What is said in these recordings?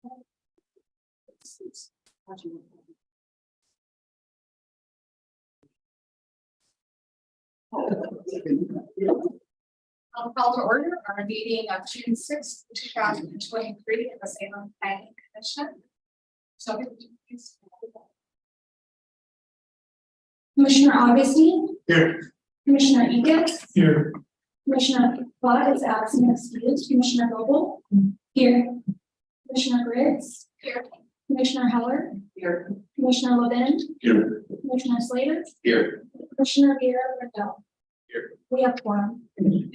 I'll call to order our meeting of June 6th, 2023 at the Salem Planning Commission. So, Commissioner Augustine. Here. Commissioner Egan. Here. Commissioner Watt is absent, excused. Commissioner Vogel. Here. Commissioner Griggs. here. Commissioner Heller. Here. Commissioner Levin. Here. Commissioner Slater. Here. Commissioner Vera Rendell. Here. We have quorum. Thank you.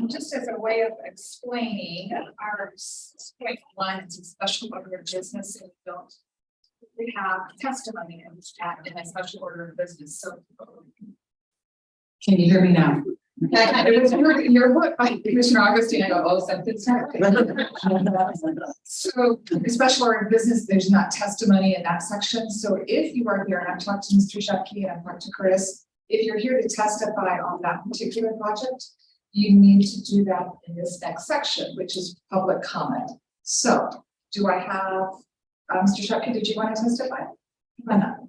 Just as a way of explaining, our point one is a special order of business, and we have testimony in a special order of business. So, Can you hear me now? it was your book by Commissioner Augustine. I go, oh, something's happening. So, the special order of business, there's not testimony in that section. So, if you are here, and I've talked to Mr. Shepke and I've talked to Chris, if you're here to testify on that particular project, you need to do that in this next section, which is public comment. So, do I have, Mr. Shepke, did you want to testify? Come on up.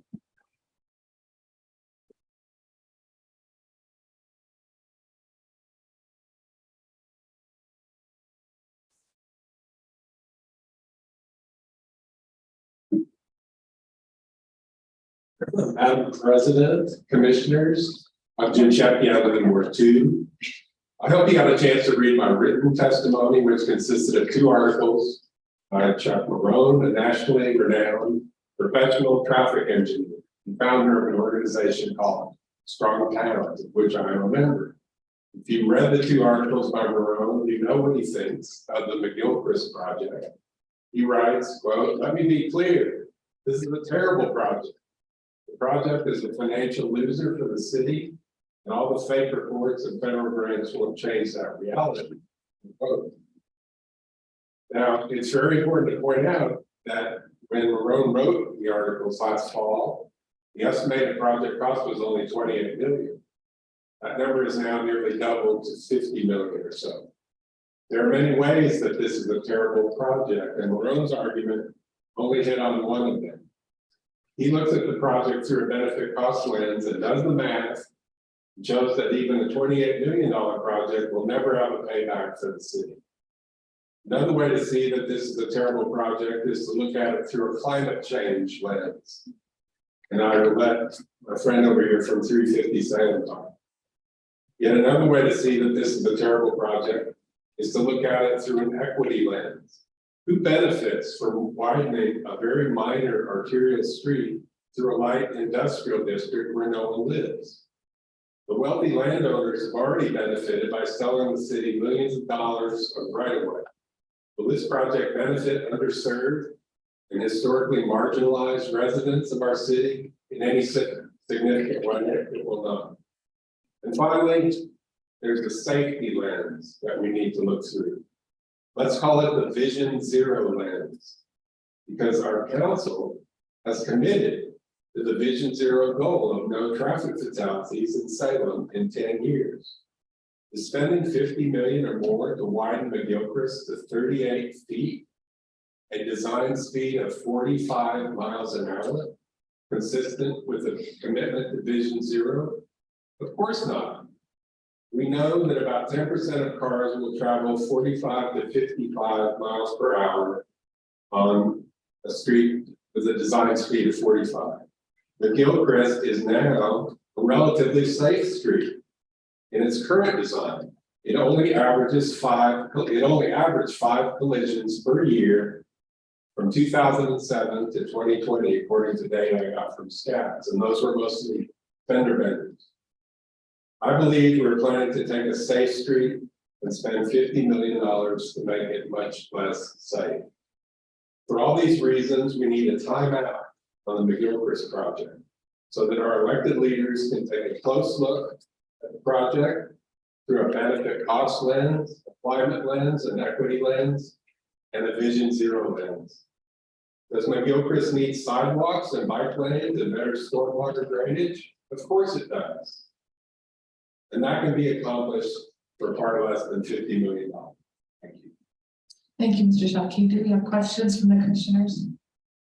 Madam President, Commissioners, I'm Jim Shepke, I live in Ward 2. I hope you got a chance to read my written testimony, which consisted of 2 articles by Chuck Marone, a nationally renowned professional traffic engineer and founder of an organization called Strong Towns, of which I am a member. If you read the 2 articles by Marone, you know what he thinks of the McGilchrist project. He writes, quote, "Let me be clear, this is a terrible project. The project is a financial loser for the city, and all the fake reports and federal grants will change that reality." Now, it's very important to point out that when Marone wrote the articles last fall, the estimated project cost was only $28 million. That number is now nearly doubled to $50 million or so. There are many ways that this is a terrible project, and Marone's argument only hit on one of them. He looks at the project through a benefit cost lens and does the math, and shows that even a $28 million project will never have a payback for the city. Another way to see that this is a terrible project is to look at it through a climate change lens. And I will let my friend over here from 350 Salem talk. Yet another way to see that this is a terrible project is to look at it through an equity lens. Who benefits from widening a very minor arterial street through a light industrial district where no one lives? The wealthy landowners have already benefited by selling the city millions of dollars of right-of-way. Will this project benefit underserved and historically marginalized residents of our city in any significant way? It will not. And finally, there's a safety lens that we need to look through. Let's call it the Vision Zero lens, because our council has committed to the Vision Zero goal of no traffic fatalities in Salem in 10 years. Is spending $50 million or more to widen McGilchrist to 38 feet, a design speed of 45 miles an hour, consistent with a commitment to Vision Zero? Of course not. We know that about 10% of cars will travel 45 to 55 miles per hour on a street with a design speed of 45. McGilchrist is now a relatively safe street in its current design. It only averaged 5 collisions per year from 2007 to 2020, according to data I got from stats, and those were mostly fender benders. I believe we're planning to take a safe street and spend $50 million to make it much less safe. For all these reasons, we need a timeout on the McGilchrist project so that our elected leaders can take a close look at the project through a benefit cost lens, a climate lens, an equity lens, and a Vision Zero lens. Does McGilchrist need sidewalks and bike lanes and better stormwater drainage? Of course it does. And that can be accomplished for far less than $50 million. Thank you. Thank you, Mr. Shockey. Do we have questions from the commissioners?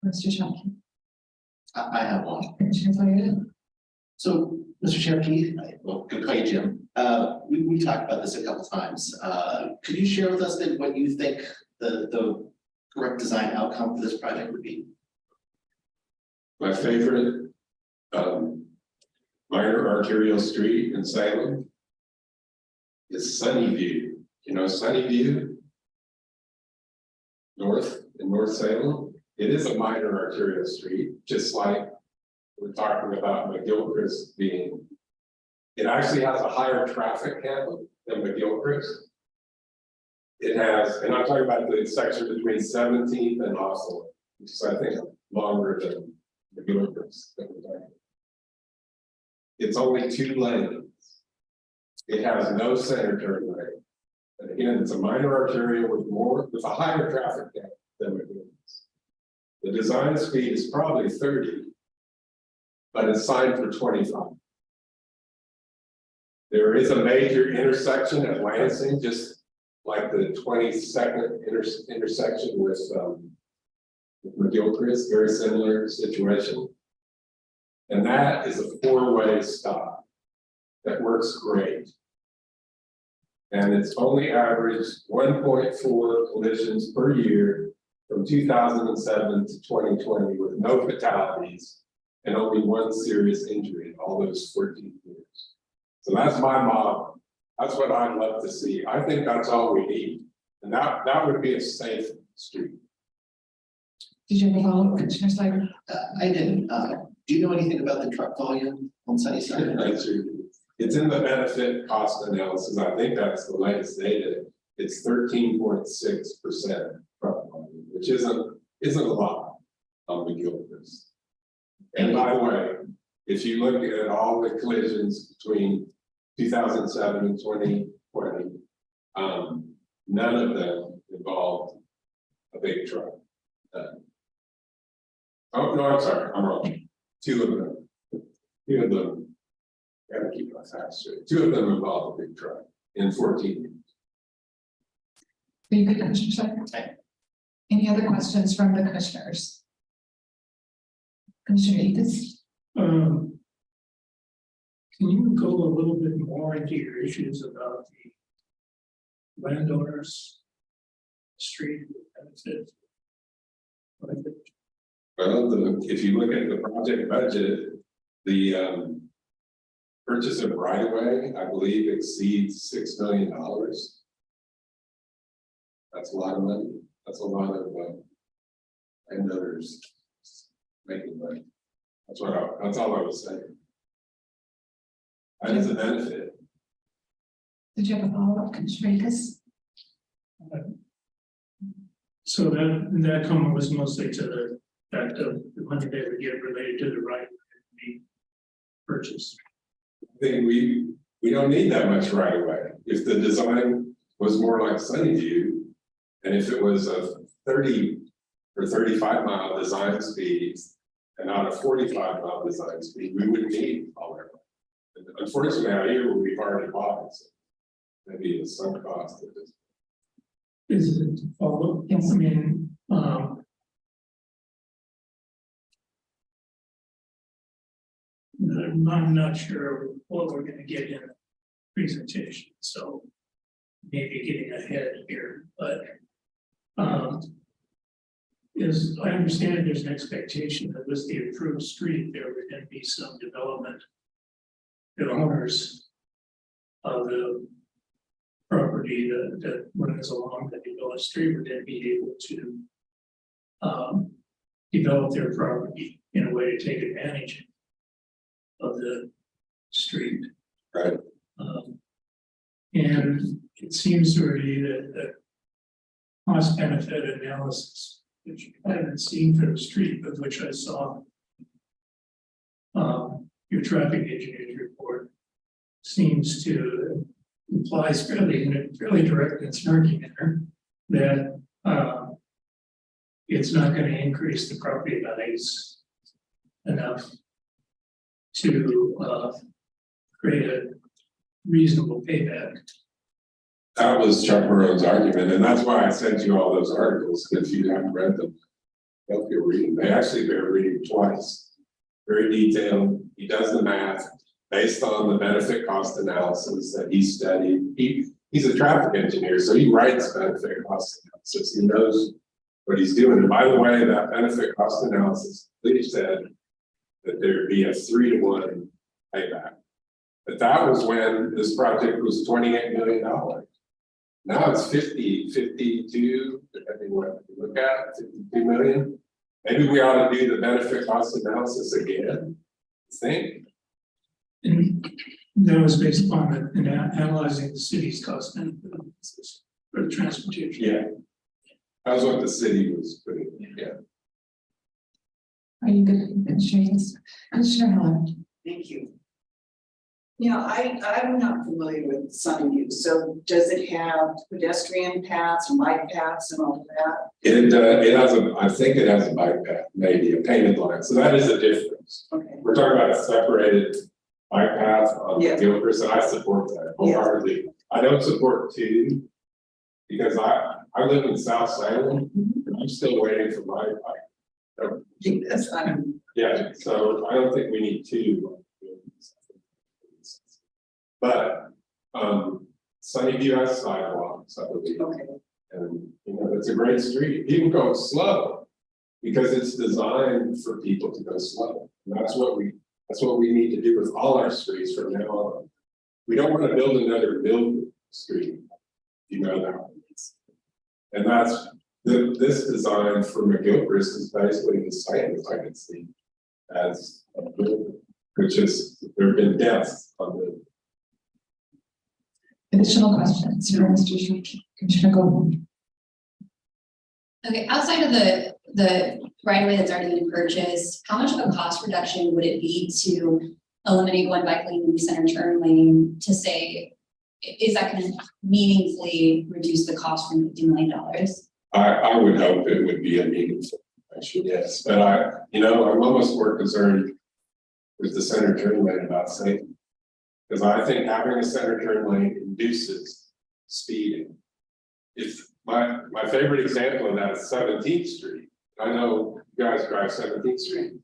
Mr. Shockey, I have one. Commissioner Flaherty? So, Mr. Cherokee, well, good to call you Jim. We talked about this a couple times. Could you share with us then what you think the correct design outcome for this project would be? My favorite, minor arterial street in Salem is Sunnyview. You know Sunnyview? In North Salem, it is a minor arterial street, just like we're talking about McGilchrist being. It actually has a higher traffic count than McGilchrist. It has, and I'm talking about the section between 17th and Hostel, which is I think longer than McGilchrist. It's only 2 lanes. It has no center turn lane. And again, it's a minor arterial with a higher traffic count than McGilchrist. The design speed is probably 30, but it's signed for 25. There is a major intersection at Lansing, just like the 22nd intersection with McGilchrist, very similar situation. And that is a 4-way stop that works great. And it's only averaged 1.4 collisions per year from 2007 to 2020 with no fatalities and only 1 serious injury in all those 14 years. So that's my model. That's what I'd love to see. I think that's all we need. And that would be a safe street. Did you have a follow-up, Commissioner Slager? I didn't. Do you know anything about the truck volume on Sunnyside? It's in the benefit cost analysis. I think that's the latest data. It's 13.6% truck volume, which isn't a lot on McGilchrist. And by the way, if you look at all the collisions between 2007 and 2020, none of them involved a big truck. Oh, no, I'm sorry, I'm wrong. 2 of them, gotta keep my facts straight. 2 of them involved a big truck in 14 years. Are you good, Commissioner Slager? Okay. Any other questions from the commissioners? Commissioner Akins? Can you go a little bit more into your issues about the landowners, street benefit? Well, if you look at the project budget, the purchase of right of way, I believe, exceeds $6 million. That's a lot of money. That's a lot of landowners making money. That's all I was saying. That is a benefit. Did you have a follow-up, Commissioner Akins? So that comment was mostly to the fact of the money they would get related to the right to be purchased. I think we don't need that much right away. If the design was more like Sunnyview, and if it was a 30 or 35 mile design speed and not a 45 mile design speed, we wouldn't need all that. Unfortunately, out here we've already bought it. So maybe it's some cost of this. Is it to follow? Yes. I mean, I'm not sure what we're gonna get in the presentation, so maybe getting ahead here, but is I understand there's an expectation that with the approved street, there would then be some development. The owners of the property that runs along the developed street would then be able to develop their property in a way to take advantage of the street. Right. And it seems to me that the cost benefit analysis, which I haven't seen for the street, but which I saw your traffic engineer's report, seems to implies fairly direct and snarky manner that it's not going to increase the property values enough to create a reasonable payback. That was Chuck Marone's argument, and that's why I sent you all those articles, if you haven't read them. I hope you'll read them, they actually bear reading twice. Very detailed, he does the math based on the benefit cost analysis that he studied. He's a traffic engineer, so he writes benefit cost analysis, he knows what he's doing. And by the way, that benefit cost analysis, they said that there'd be a 3-to-1 payback. But that was when this project was $28 million. Now it's 50, 52, depending what you look at, 52 million. Maybe we ought to do the benefit cost analysis again, think. And that was based upon analyzing the city's cost benefit analysis for the transportation. Yeah. That was what the city was putting, yeah. Are you good, Commissioner Heller? Thank you. Yeah, I'm not familiar with Sunnyview, so does it have pedestrian paths and bike paths and all of that? It has I think it has a bike path, maybe a painted line, so that is a difference. Okay, We're talking about a separated bike path on Yes. Gilchrist, and I support that wholeheartedly. I don't support 2, because I live in South Salem, and I'm still waiting for my bike. yes, Yeah, so I don't think we need 2. But, Sunnyview has sidewalks, I believe, okay, and, you know, it's a great street, people go slow. Because it's designed for people to go slow, and that's what we need to do with all our streets from now on. We don't want to build another building street, you know that. And that's, this design for McGilchrist is basically the same as I can see as a building, which is, there have been deaths on the. Additional questions for Mr. Sharkey, Commissioner Goldman? Okay, outside of the right of way that's already been purchased, how much of a cost reduction would it be to eliminate one bike lane and center turn lane to say, is that going to meaningfully reduce the cost from $50 million? I would hope it would be a meaningful, yes, but I'm almost more concerned with the center turn lane about safety. Because I think having a center turn lane induces speeding. If my favorite example of that is 17th Street. I know you guys drive 17th Street.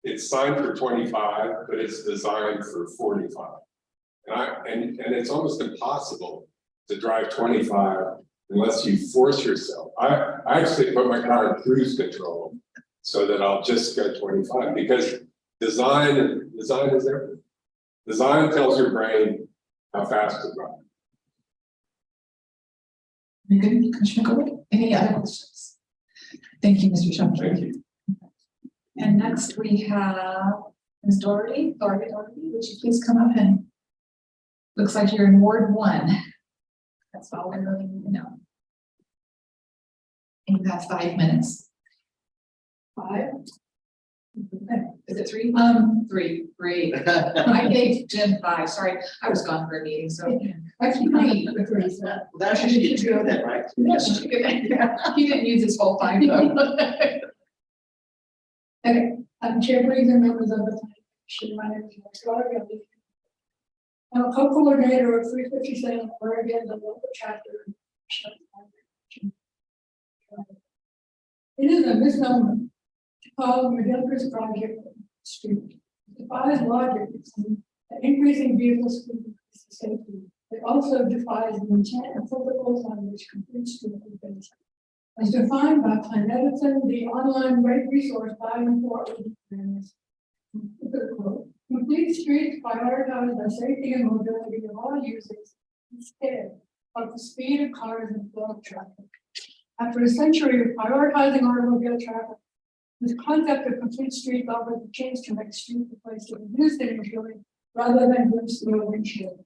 It's signed for 25, but it's designed for 45. And it's almost impossible to drive 25 unless you force yourself. I actually put my car in cruise control so that I'll just go 25, because design is everything. Design tells your brain how fast to drive. Very good, Commissioner Goldman. Any other questions? Thank you, Mr. Sharkey. Thank you. And next we have Ms. Doherty. Doherty, would you please come up and looks like you're in Ward 1. That's all we really need to know. And you have 5 minutes. 5? Is it 3? 3. Great. I gave Jim 5. Sorry, I was gone for a meeting, so I keep reading the 3. That should get you that, right? Yes, he didn't use his whole 5 though. Okay, Chairperson and members of the Commission, my name is Mark Doherty. I'm a co-coordinator of 357 Oregon, the local chapter. It is a misnomer to call the McGilchrist project street. It defies logic that increasing vehicle speed increases safety. It also defies the intent and purpose on which complete street is based. As defined by Plan Edison, the online rate resource by and for awareness. Complete streets prioritize the safety and mobility of all users instead of the speed of cars and flow of traffic. After a century of prioritizing automobile traffic, this concept of complete street offers a chance to make street a place to reduce the injury rather than boost the windshield.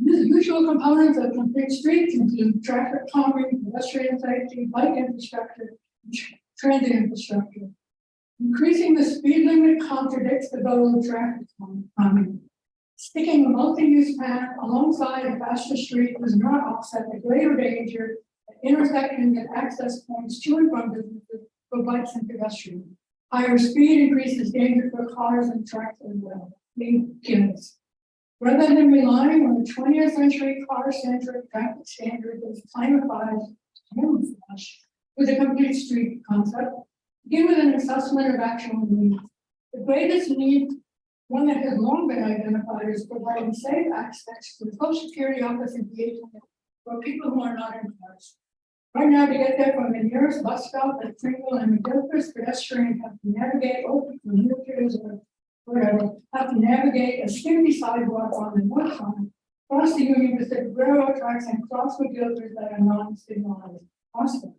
The usual components of complete streets include traffic calming, pedestrian safety, bike infrastructure, and transit infrastructure. Increasing the speed limit contradicts the goal of traffic calming. Sticking a multi-use path alongside a faster street does not offset the greater danger at intersections and access points to and from businesses for bikes and pedestrians. Higher speed increases danger for cars and trucks as well. Kills. Rather than relying on the 20th century car-centric traffic standard that's camouflage with a complete street concept, begin with an assessment of actual needs. The greatest need, one that has long been identified, is providing safe access to the social security office and engagement for people who are not in cars. Right now, to get there from the nearest bus stop at Pringle and McGilchrist, pedestrians have to navigate, wheelchairs or whatever, have to navigate a skimpy sidewalk on the north side, cross the Union Pacific Railroad tracks and cross McGilchrist that are non-signalized. Awesome.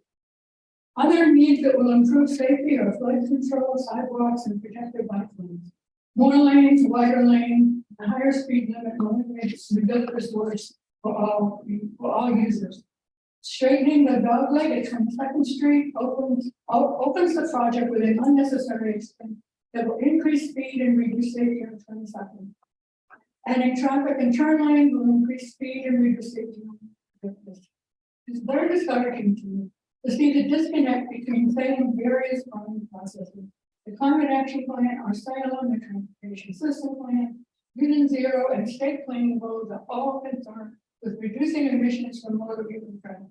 Other needs that will improve safety are flood control, sidewalks, and protected bike lanes. More lanes, wider lanes, a higher speed limit, eliminates McGilchrist works for all users. Straightening the dog leg at 22nd Street opens the project with an unnecessary expense that will increase speed and reduce safety on 22nd. Adding traffic and turn lanes will increase speed and reduce safety on 22nd. It's very discouraging to me to see the disconnect between Salem various planning processes. The Climate Action Plan, our Salem, the Transportation System Plan, Vision Zero, and state planning goals are all concerned with reducing emissions from motor vehicle traffic.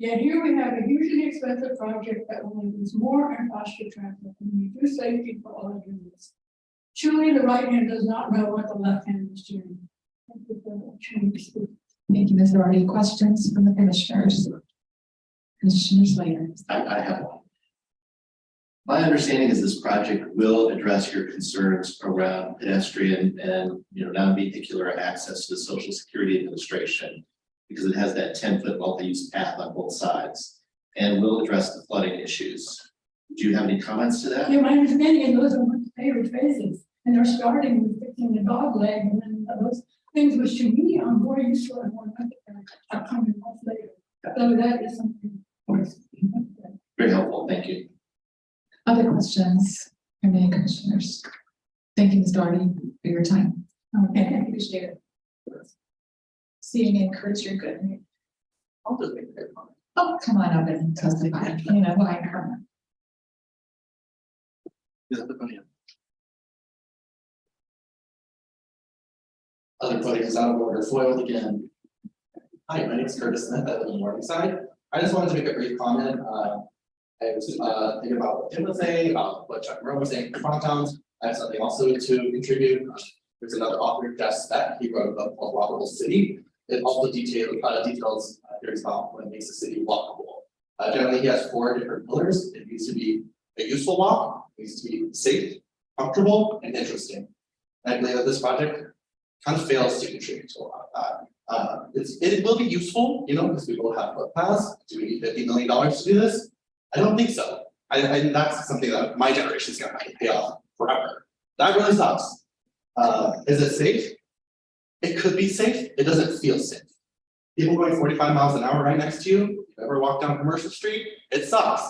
Yet here we have a hugely expensive project that will induce more and faster traffic and reduce safety for all users. Truly, the right hand does not know what the left hand is doing. Thank you for the opportunity. Thank you, Ms. Doherty. Questions from the commissioners? Commissioners later. I have one. My understanding is this project will address your concerns around pedestrian and, non-vehicular access to the Social Security Administration, because it has that 10-foot multi-use path on both sides, and will address the flooding issues. Do you have any comments to that? Yeah, my understanding is those are my favorite phases, and they're starting with fixing the dog leg, and then those things which to me are more useful and more necessary are coming much later. So that is something. Very helpful, thank you. Other questions from any commissioners? Thank you, Ms. Doherty, for your time. Okay. Appreciate it. Seeing and Kurt, you're good. I'll just make a quick comment. Oh, come on up and testify. Why come? Other podium is out of order, foiled again. Hi, my name is Curtis Smith. I live in Morningside. I just wanted to make a brief comment. I was thinking about what Tim was saying, about what Chuck Moreau was saying for farm towns. I have something also to contribute. There's another author, Jeff Speck. He wrote a book called Walkable City. It also details theories about what makes a city walkable. Generally, he has 4 different pillars. It needs to be a useful walk, it needs to be safe, comfortable, and interesting. And I believe that this project kind of fails to contribute to a lot of that. It will be useful, because we will have footpaths. Do we need $50 million to do this? I don't think so. And that's something that my generation is going to have to pay off forever. That really sucks. Is it safe? It could be safe. It doesn't feel safe. People going 45 miles an hour right next to you. If you ever walk down Commercial Street, it sucks.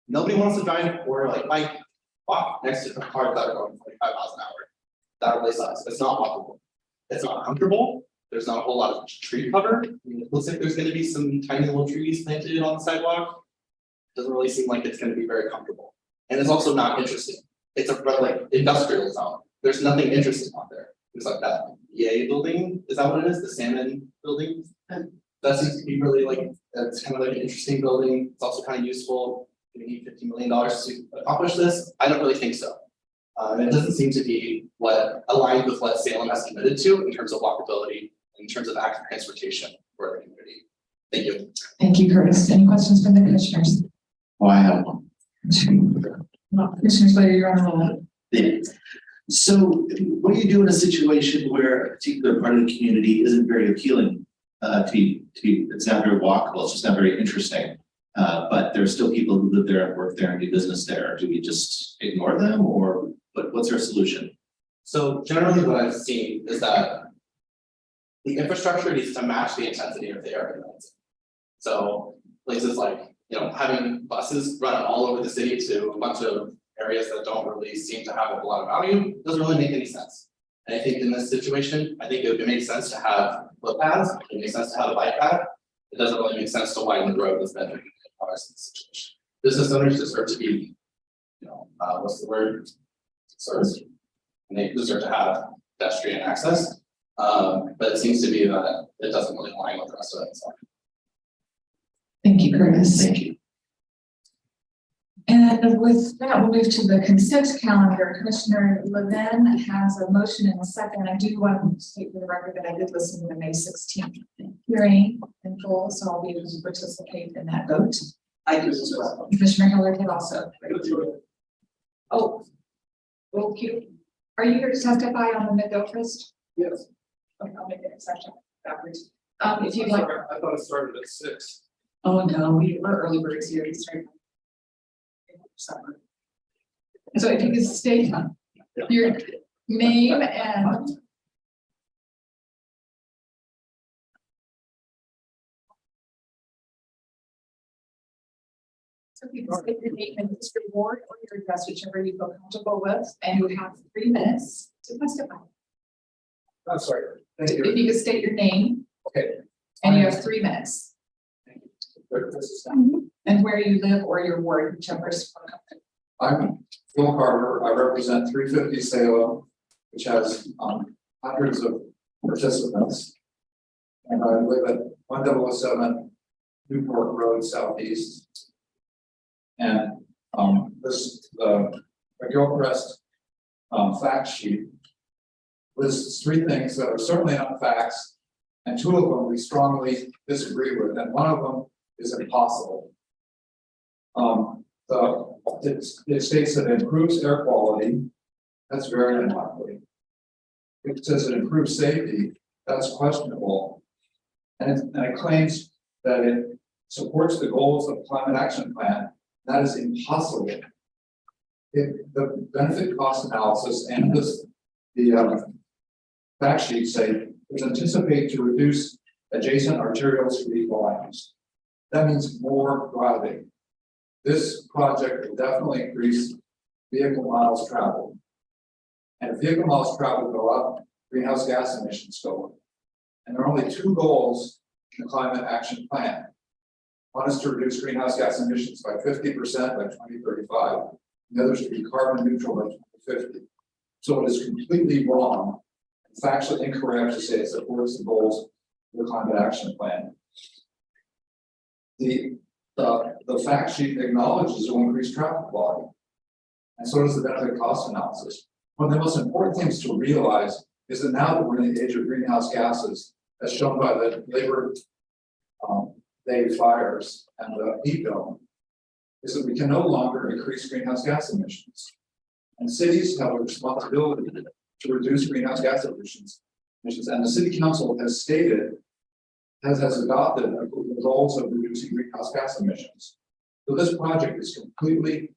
Nobody wants to drive or bike, walk next to cars that are going 45 miles an hour. That really sucks. It's not walkable. It's not comfortable. There's not a whole lot of tree cover. It looks like there's going to be some tiny little trees planted on the sidewalk. Doesn't really seem like it's going to be very comfortable. And it's also not interesting. It's a industrial zone. There's nothing interesting on there. There's that EA building. Is that what it is? The Salmon building? And that seems to be really it's kind of an interesting building. It's also kind of useful. Do we need $50 million to accomplish this? I don't really think so. And it doesn't seem to be what aligned with what Salem has committed to in terms of walkability, in terms of active transportation for the community. Thank you. Thank you, Curtis. Any questions from the commissioners? Oh, I have one. Commissioners later, you're on the roll. Yeah. So what do you do in a situation where a particular part of the community isn't very appealing to you? It's not very walkable, it's just not very interesting. But there are still people who live there and work there and do business there. Do we just ignore them, or what's our solution? So generally what I've seen is that the infrastructure needs to match the intensity of the area. So places like, having buses run all over the city to a bunch of areas that don't really seem to have a whole lot of value doesn't really make any sense. And I think in this situation, I think it would make sense to have footpaths. It makes sense to have a bike path. It doesn't really make sense to widen the road that's been in this situation. Business owners deserve to be, what's the word? Served. And they deserve to have pedestrian access. But it seems to be that it doesn't really align with the rest of it, so. Thank you, Curtis. Thank you. And with that, we'll move to the consent calendar. Commissioner Levin has a motion and a second. I do want to state for the record that I did listen to the May 16th hearing in full, so I'll be able to participate in that vote. I do as well. Commissioner Hillard did also. Oh, okay. Are you here to testify on the mid-Gilchrist? Yes. Okay, I'll make an exception backwards. If you'd like. I thought it started at 6. Oh, no, we're early birds here. We start. So if you could state your name and. So if you can state your name and district board or your address, whichever you feel comfortable with, and you have 3 minutes to testify. I'm sorry. Thank you. If you could state your name. Okay. And you have 3 minutes. This is- And where you live or your ward, whichever is more comfortable. I'm Phil Carter. I represent 350 Salem, which has hundreds of participants. And I live at 1007 Newport Road Southeast. And the Gilchrist fact sheet lists 3 things that are certainly not facts, and 2 of them we strongly disagree with, and 1 of them is impossible. It states that it improves air quality. That's very unlikely. It says it improves safety. That's questionable. And it claims that it supports the goals of the climate action plan. That is impossible. The benefit cost analysis and the fact sheet say it's anticipated to reduce adjacent arterial street volumes. That means more driving. This project will definitely increase vehicle miles traveled. And if vehicle miles traveled go up, greenhouse gas emissions go up. And there are only 2 goals in the climate action plan. One is to reduce greenhouse gas emissions by 50% by 2035. The other is to be carbon neutral by 2050. So it is completely wrong, and factually incorrect to say it supports the goals of the climate action plan. The fact sheet acknowledges it will increase traffic volume, and so does the benefit cost analysis. One of the most important things to realize is that now that we're in the age of greenhouse gases, as shown by the Labor Day fires and the heat dome, is that we can no longer increase greenhouse gas emissions. And cities have a responsibility to reduce greenhouse gas emissions. And the city council has stated, has adopted the goals of reducing greenhouse gas emissions. So this project is completely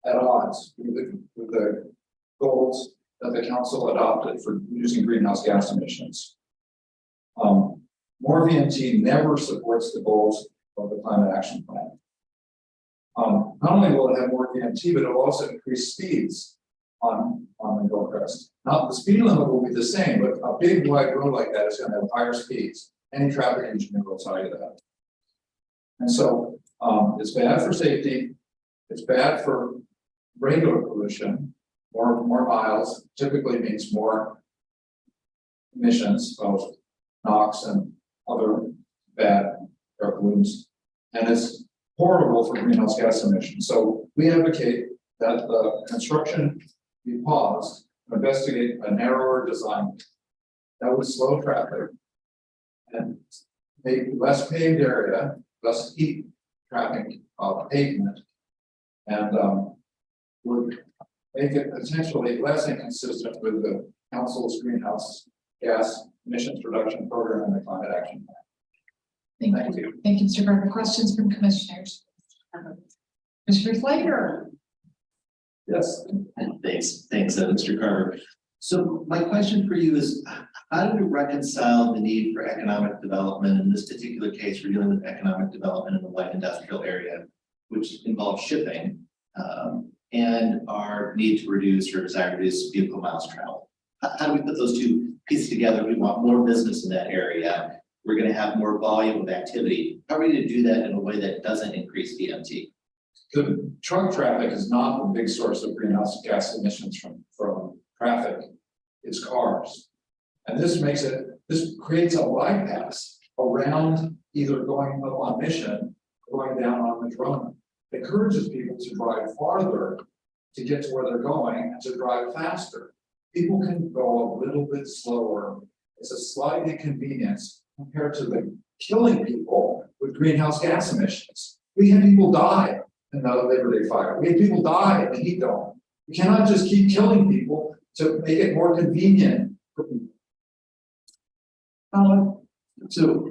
at odds with the goals that the council adopted for reducing greenhouse gas emissions. More VMT never supports the goals of the climate action plan. Not only will it have more VMT, but it will also increase speeds on the Gilchrist. Now, the speed limit will be the same, but a big wide road like that is going to have higher speeds. Any traffic engineer will tell you that. And so it's bad for safety. It's bad for regular pollution. More miles typically means more emissions of NOx and other bad air pollutants. And it's horrible for greenhouse gas emissions. So we advocate that the construction be paused to investigate a narrower design that would slow traffic and make less paved area, less heat traffic pavement, and would make it potentially less inconsistent with the council's greenhouse gas emissions reduction program and the climate action plan. Thank you. Thank you, Mr. Carter. Questions from commissioners? Mr. Slater. Yes. Thanks, Mr. Carter. So my question for you is, how do we reconcile the need for economic development? In this particular case, we're dealing with economic development in the light industrial area, which involves shipping, and our need to reduce or desire to reduce vehicle miles traveled. How do we put those 2 pieces together? We want more business in that area. We're going to have more volume of activity. How are we going to do that in a way that doesn't increase VMT? The truck traffic is not the big source of greenhouse gas emissions from traffic. It's cars. And this this creates a bypass around either going up on Mission, or going down on Madrona. It encourages people to drive farther to get to where they're going and to drive faster. People can go a little bit slower. It's a slight inconvenience compared to the killing people with greenhouse gas emissions. We had people die in the Labor Day fire. We had people die in the heat dome. We cannot just keep killing people to make it more convenient for people. So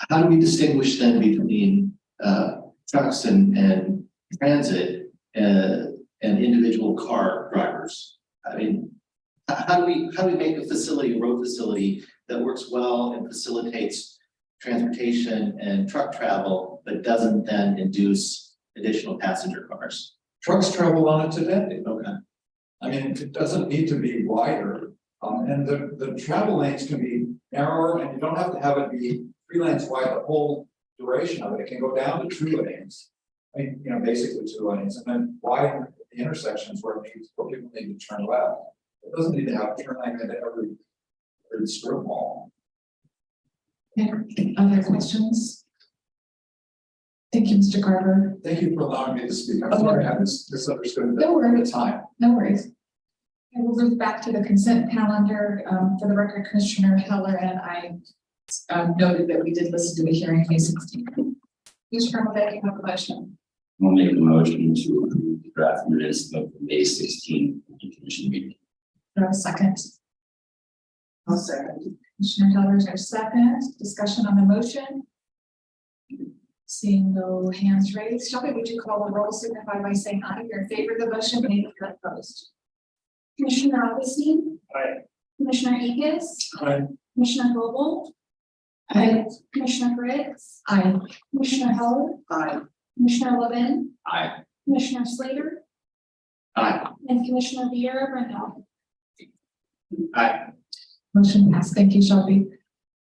how do we distinguish then between trucks and transit and individual car drivers? I mean, how do we make a road facility that works well and facilitates transportation and truck travel, but doesn't then induce additional passenger cars? Trucks travel on it today. Okay. I mean, it doesn't need to be wider. And the travel lanes can be narrower, and you don't have to have it be 3 lanes wide the whole duration of it. It can go down to 2 lanes. I mean, basically 2 lanes, and then widen the intersections where people need to turn left. It doesn't need to have a turn lane into every strip mall. Okay, other questions? Thank you, Mr. Carver. Thank you for allowing me to speak. I'm sorry I misunderstood No worries. the time. No worries. And we'll move back to the consent calendar. For the record, Commissioner Heller and I noted that we did listen to the hearing May 16th. Commissioner Carver, you have a question. I'll make a motion to approve the draft minutes of the May 16th commission meeting. Do I have a second? I'll second. Commissioner Heller is our second. Discussion on the motion. Seeing no hands raised, Shelby, would you call the roll, signify by saying aye if you're in favor of the motion, and if you're opposed? Commissioner Augustine. Aye. Commissioner Akis. Aye. Commissioner Vogel. Aye. Commissioner Fritz. Aye. Commissioner Heller. Aye. Commissioner Levin. Aye. Commissioner Slater. Aye. And Commissioner Vieira Brandel. Aye. Motion passed. Thank you, Shelby.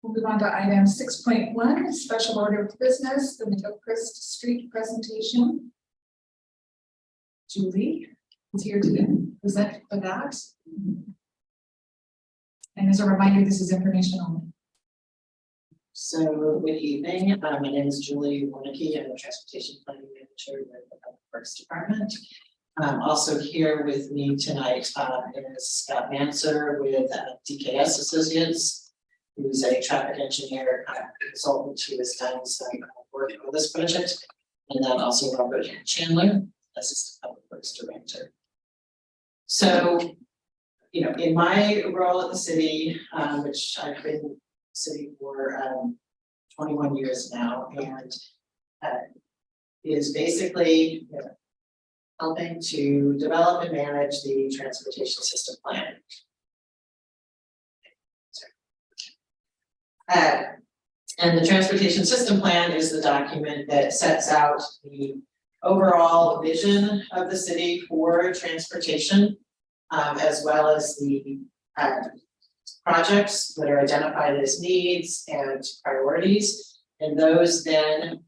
We'll move on to item 6.1, special order of business, the Gilchrist Street presentation. Julie is here to present for that. And as a reminder, this is information only. So good evening, my name is Julie Warnicki. I'm a transportation planning manager with the Public Works Department. Also here with me tonight is Scott Manser with DKS Associates, who's a traffic engineer consultant who has done some work for this project. And then also Robert Chandler, Assistant Public Works Director. So, in my role at the city, which I've been in the city for 21 years now, and is basically helping to develop and manage the transportation system plan. And the transportation system plan is the document that sets out the overall vision of the city for transportation, as well as the projects that are identified as needs and priorities. And those then,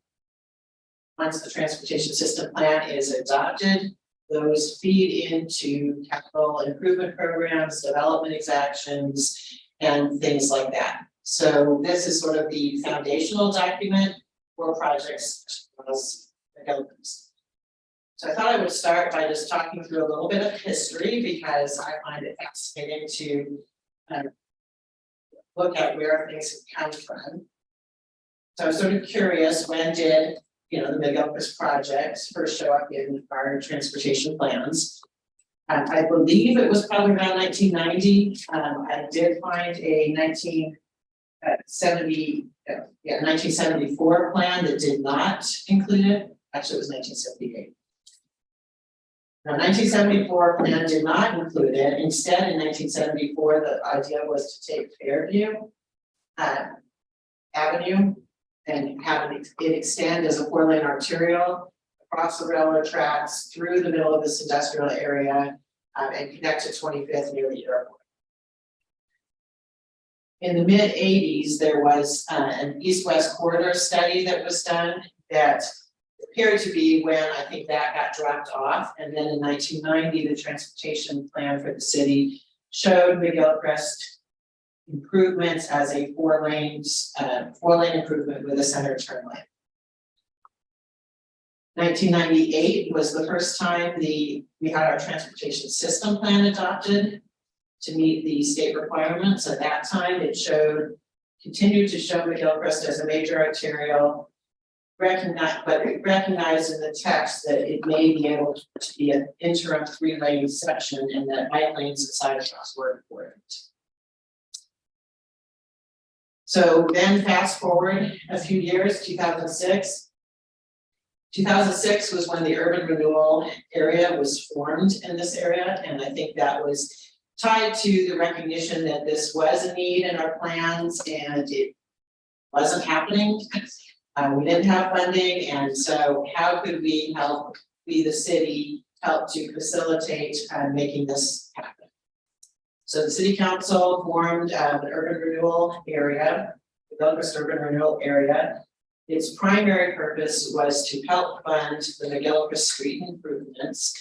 once the transportation system plan is adopted, those feed into capital improvement programs, development exactions, and things like that. So this is sort of the foundational document for projects as developers. So I thought I would start by just talking through a little bit of history, because I find it fascinating to look at where things have come from. So I was sort of curious, when did the Mid-Gilchrist project first show up in our transportation plans? I believe it was probably around 1990. I did find a 1974 plan that did not include it. Actually, it was 1978. Now, 1974 plan did not include it. Instead, in 1974, the idea was to take Fairview Avenue and have it extend as a 4-lane arterial across the railroad tracks through the middle of this industrial area and connect to 25th near the airport. In the mid-80s, there was an east-west corridor study that was done that appeared to be when I think that got dropped off. And then in 1990, the transportation plan for the city showed Mid-Gilchrist improvements as a 4-lane improvement with a center turn lane. 1998 was the first time we had our transportation system plan adopted to meet the state requirements. At that time, it continued to show McGilchrist as a major arterial, but it recognized in the text that it may be able to be an interim 3-lane section and that bike lanes and sidewalks were important. So then fast forward a few years, 2006. 2006 was when the urban renewal area was formed in this area, and I think that was tied to the recognition that this was a need in our plans and it wasn't happening. We didn't have funding, and so how could we the city, help to facilitate making this happen? So the city council formed an urban renewal area, the McGilchrist Urban Renewal Area. Its primary purpose was to help fund the McGilchrist street improvements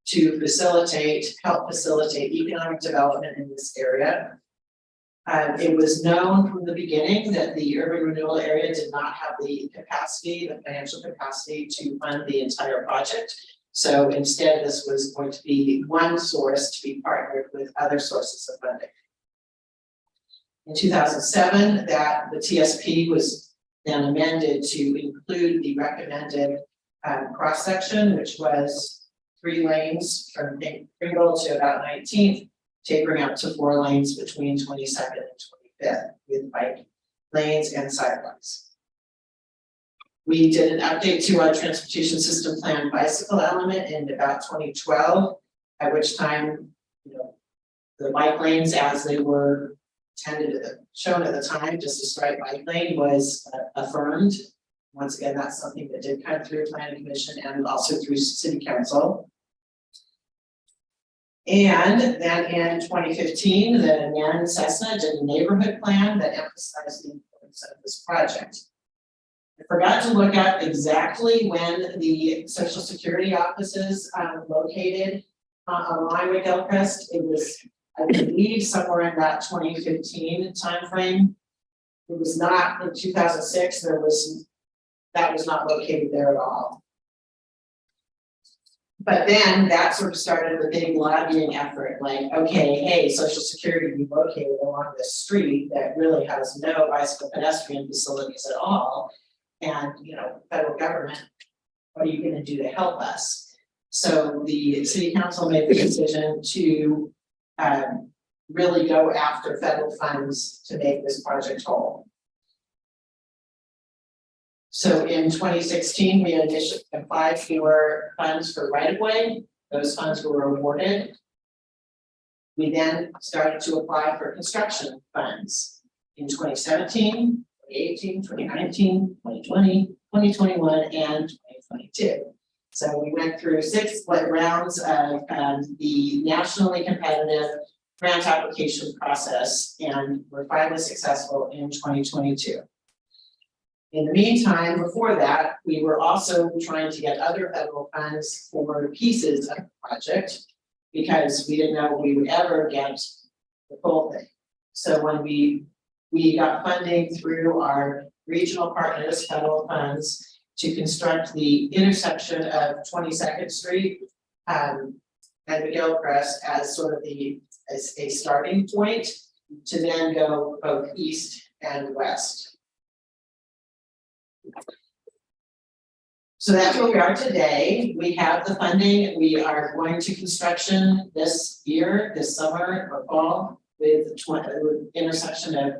to help facilitate economic development in this area. It was known from the beginning that the urban renewal area did not have the financial capacity to fund the entire project. So instead, this was going to be one source to be partnered with other sources of funding. In 2007, the TSP was then amended to include the recommended cross-section, which was 3 lanes from Pringle to about 19th, tapering up to 4 lanes between 22nd and 25th with bike lanes and sidewalks. We did an update to our transportation system plan bicycle element in about 2012, at which time, the bike lanes as they were shown at the time, just a straight bike lane was affirmed. Once again, that's something that did come through planning commission and also through city council. And then in 2015, the Cessna did a neighborhood plan that emphasized the importance of this project. I forgot to look up exactly when the Social Security offices located along McGilchrist. It was, I believe, somewhere in that 2015 timeframe. It was not in 2006. That was not located there at all. But then that sort of started a big lobbying effort, like, okay, hey, Social Security be located along this street that really has no bicycle pedestrian facilities at all. And, federal government, what are you going to do to help us? So the city council made the decision to really go after federal funds to make this project whole. So in 2016, we initially applied for funds for right-of-way. Those funds were awarded. We then started to apply for construction funds in 2017, 2018, 2019, 2020, 2021, and 2022. So we went through 6 rounds of the nationally competitive grant application process, and were finally successful in 2022. In the meantime, before that, we were also trying to get other federal funds for pieces of the project because we didn't know we would ever get the full thing. So when we got funding through our regional partners, federal funds, to construct the intersection of 22nd Street and McGilchrist as sort of as a starting point to then go both east and west. So that's where we are today. We have the funding. We are going to construction this summer or fall with the intersection of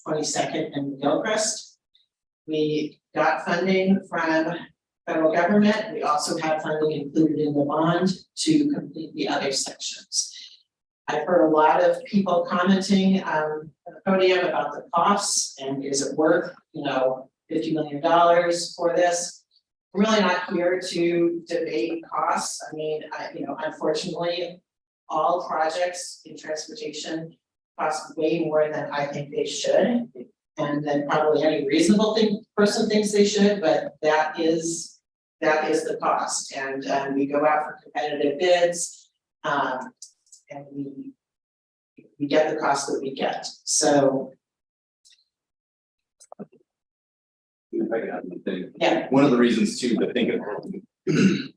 22nd and McGilchrist. We got funding from federal government. We also have funding included in the bond to complete the other sections. I've heard a lot of people commenting on the podium about the costs and is it worth, $50 million for this. I'm really not here to debate costs. I mean, unfortunately, all projects in transportation cost way more than I think they should. And then probably any reasonable person thinks they should, but that is the cost. And we go out for competitive bids. And we we get the cost that we get, so, If I could add one thing. yeah. One of the reasons too, to think of,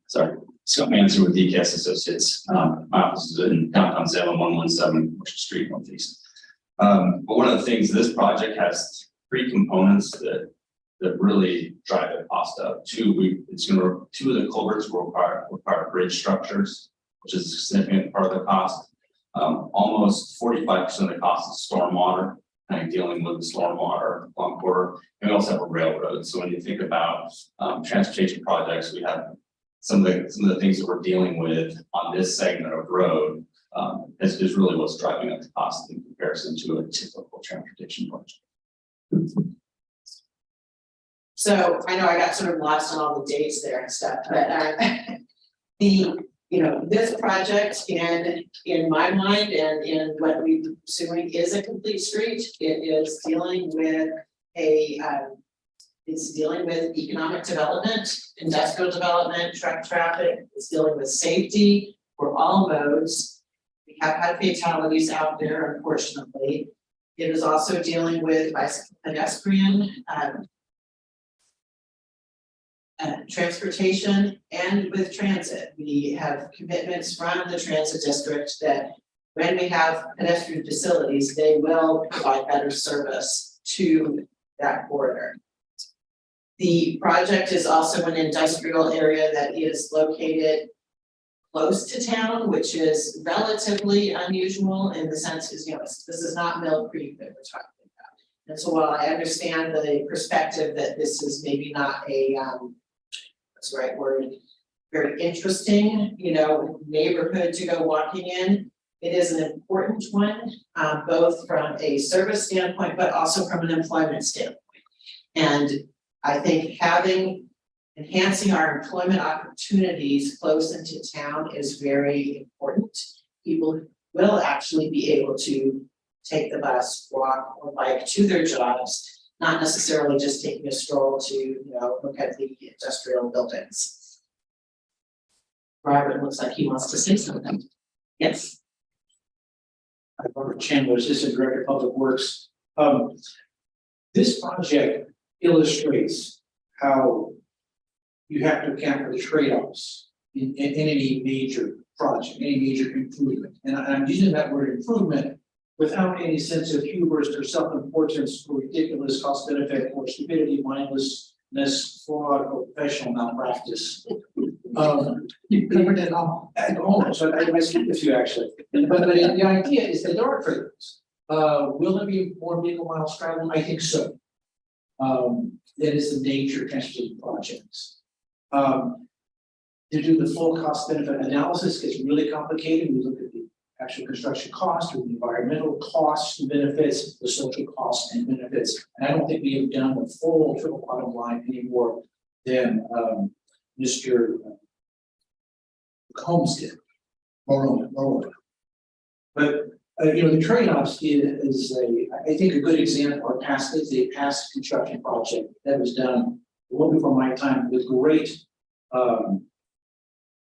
sorry, Scott Manson with DKS Associates. My office is in downtown Salem, 117 Bush Street Northeast. But one of the things, this project has three components that really drive the cost up. Two of the culverts will require bridge structures, which is a significant part of the cost. Almost 45% of the cost is stormwater, kind of dealing with the stormwater along border. And we also have a railroad. So when you think about transportation projects, we have some of the things that we're dealing with on this segment of road is really what's driving up the cost in comparison to a typical transportation project. So I know I got sort of lost on all the dates there and stuff, but this project in my mind and in what we're pursuing is a complete street. It is dealing with it's dealing with economic development, industrial development, truck traffic. It's dealing with safety for all modes. We have had fatalities out there, unfortunately. It is also dealing with bicycle pedestrian transportation and with transit. We have commitments from the transit district that when we have pedestrian facilities, they will provide better service to that corridor. The project is also an industrial area that is located close to town, which is relatively unusual in the sense is, this is not Mill Creek that we're talking about. And so while I understand the perspective that this is maybe not a what's the right word, very interesting, neighborhood to go walking in. It is an important one, both from a service standpoint, but also from an employment standpoint. And I think enhancing our employment opportunities close into town is very important. People will actually be able to take the bus, walk, or bike to their jobs, not necessarily just taking a stroll to, look at the industrial buildings. Robert looks like he wants to say something. Yes. I'm Robert Chandler, Assistant Director of Public Works. This project illustrates how you have to account for the trade-offs in any major project, any major improvement. And I'm using that word improvement without any sense of hubris or self-importance or ridiculous cost benefit or stupidity, mindlessness, fraud, or professional malpractice. You covered it all. Almost, I skipped a few actually. But the idea is that there are trade-offs. Will there be more vehicle miles traveled? I think so. That is the nature of transportation projects. To do the full cost benefit analysis gets really complicated. We look at the actual construction cost or the environmental costs and benefits, the social costs and benefits. And I don't think we have done the full triple bottom line any more than Mr. Combs did. Morona. But the trade-offs is I think a good example. Is a past construction project that was done a little before my time with great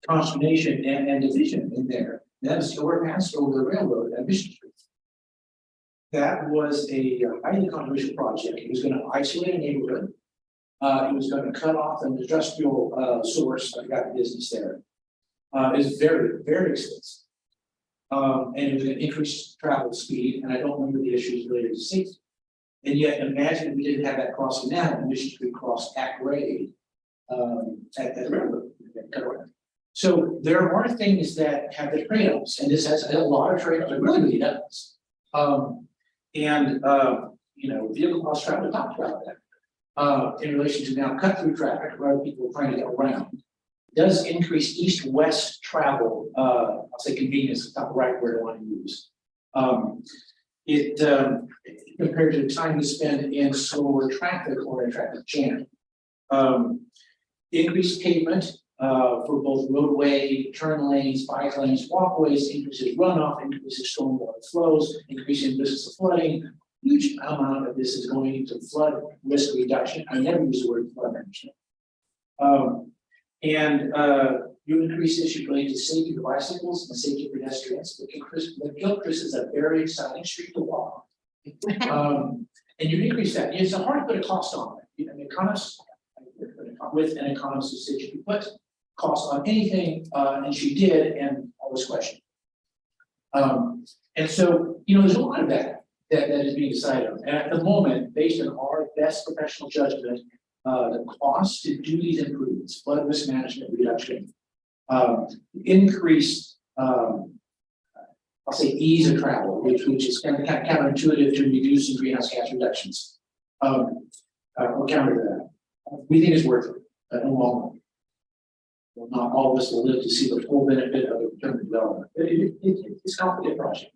consternation and division in there. That was overpassed over the railroad at Mission Street. That was a highly controversial project. It was going to isolate a neighborhood. It was going to cut off an industrial source. I got business there. It was very, very expensive. And it was going to increase travel speed. And I don't remember the issues related to safety. And yet, imagine if we didn't have that crossing now, and Mission Street crossed at grade at the railroad. So there are things that have the trade-offs, and this has a lot of trade-offs. It really does. Vehicle cost travel, talked about that. In relation to now cut-through traffic, where people are trying to get around, does increase east-west travel. I'll say convenience is not the right word I want to use. Compared to the time you spend in slower traffic or in traffic jam. Increased pavement for both roadway, turn lanes, bike lanes, walkways, increases runoff, increases stormwater flows, increasing risks of flooding. Huge amount of this is going into flood risk reduction. I never use the word flood management. you increase issues related to safety of bicycles and safety of pedestrians. Gilchrist is a very exciting street to walk. And you increase that, it's hard to put a cost on it. An economist, with an economist who said you can put cost on anything, and she did, and always questioned. And so, there's a lot of that is being decided on. And at the moment, based on our best professional judgment, the cost to do these improvements, flood risk management reduction, increased, I'll say ease of travel, which is kind of counterintuitive to reducing greenhouse gas reductions. Or counter that. We think it's worth it in the long run. Well, not all of us will live to see the full benefit of the return development. It's a complicated project.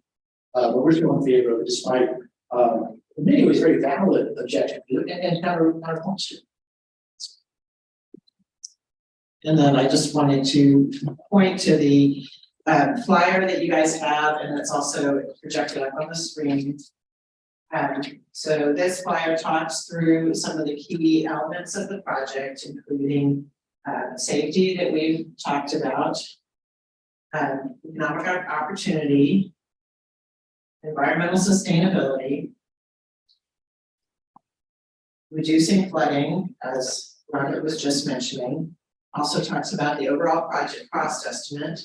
But we're still in favor of it despite, in many ways, very valid objection and counter points to it. And then I just wanted to point to the flyer that you guys have, and that's also projected up on the screen. So this flyer talks through some of the key elements of the project, including safety that we've talked about, economic opportunity, environmental sustainability, reducing flooding, as Robert was just mentioning, also talks about the overall project cost estimate.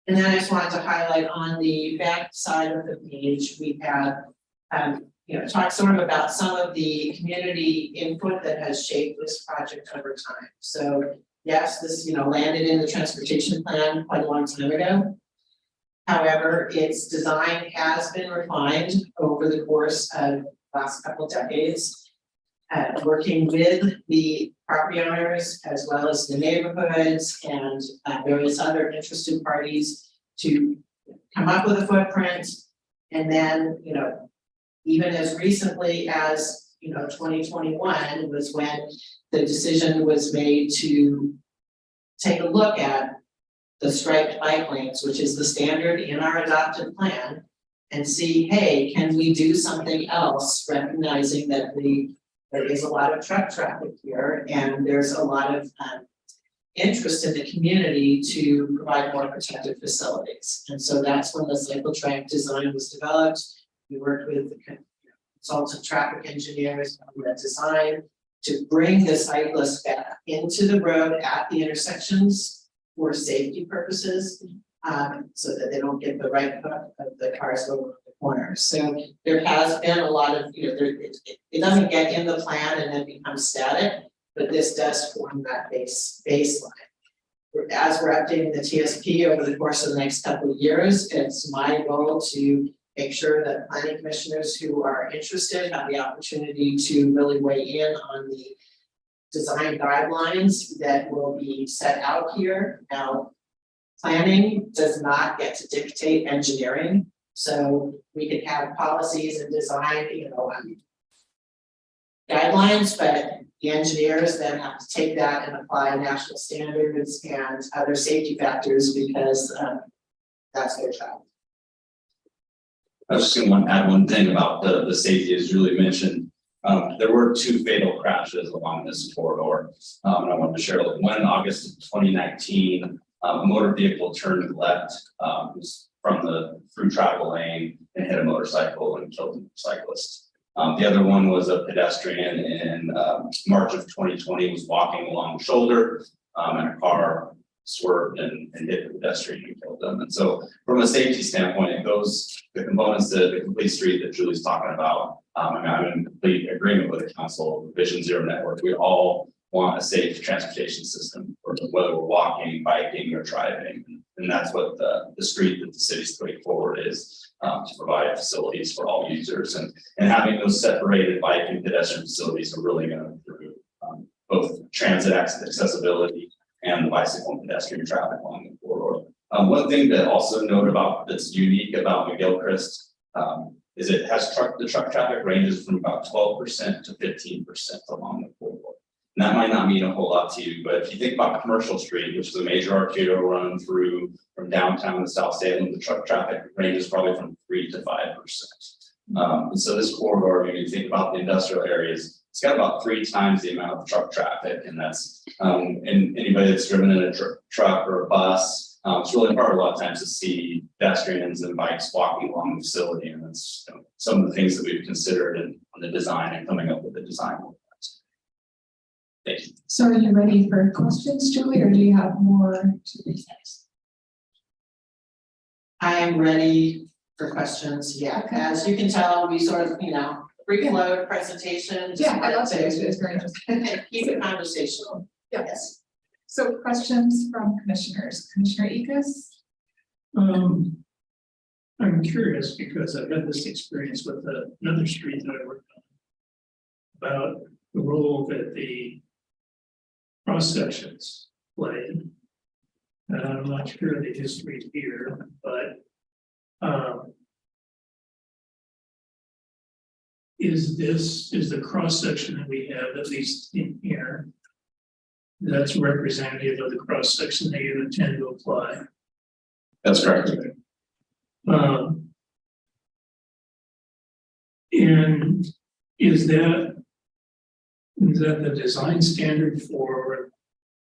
And then I just wanted to highlight on the back side of the page, we have talked sort of about some of the community input that has shaped this project over time. So yes, this landed in the transportation plan quite a long time ago. However, its design has been refined over the course of the last couple of decades. Working with the property owners as well as the neighborhoods and various other interested parties to come up with a footprint. And then, even as recently as 2021 was when the decision was made to take a look at the striped bike lanes, which is the standard in our adopted plan, and see, hey, can we do something else, recognizing that there is a lot of truck traffic here, and there's a lot of interest in the community to provide more protected facilities. And so that's when the cycle track design was developed. We worked with the consultant traffic engineers on that design to bring the cyclists back into the road at the intersections for safety purposes, so that they don't get the right hook of the cars over the corners. So there has been a lot of, it doesn't get in the plan and then becomes static, but this does form that baseline. As we're updating the TSP over the course of the next couple of years, it's my goal to make sure that planning commissioners who are interested have the opportunity to really weigh in on the design guidelines that will be set out here. Now, planning does not get to dictate engineering, so we could have policies and design, guidelines, but the engineers then have to take that and apply national standards and other safety factors because that's their job. I was just going to add one thing about the safety, as Julie mentioned. There were 2 fatal crashes along this corridor, and I wanted to share one in August of 2019. A motor vehicle turned left from the through travel lane and hit a motorcycle and killed a cyclist. The other one was a pedestrian in March of 2020 was walking along the shoulder, and a car swerved and hit the pedestrian and killed them. And so from a safety standpoint, the components that the complete street that Julie's talking about, I'm in complete agreement with the council, Vision Zero Network. We all want a safe transportation system, whether we're walking, biking, or driving. And that's what the street that the city's putting forward is, to provide facilities for all users. And having those separated bike and pedestrian facilities are really going to improve both transit accessibility and the bicycle and pedestrian traffic along the corridor. One thing to also note about that's unique about McGilchrist is it has the truck traffic ranges from about 12% to 15% along the corridor. And that might not mean a whole lot to you, but if you think about Commercial Street, which is a major arterial run through from downtown to South Salem, the truck traffic ranges probably from 3 to 5%. And so this corridor, when you think about the industrial areas, it's got about 3 times the amount of truck traffic, and that's, and anybody that's driven in a truck or a bus, it's really hard a lot of times to see pedestrians and bikes walking along the facility, and that's, you know, some of the things that we've considered in on the design and coming up with the design. Thank you. So are you ready for questions, Julie, or do you have more to say? I am ready for questions, yeah, as you can tell, we sort of, you know, free flow presentation. just Yeah, I love wanted it, to it's very interesting. Keep it conversational. Yes. So questions from commissioners, Commissioner Ekus? I'm curious because I've had this experience with another street that I worked on. About the role that the cross sections play. And I'm not sure the history here, but is the cross section that we have, at least in here, that's representative of the cross section that you intend to apply? That's correct. And is that the design standard for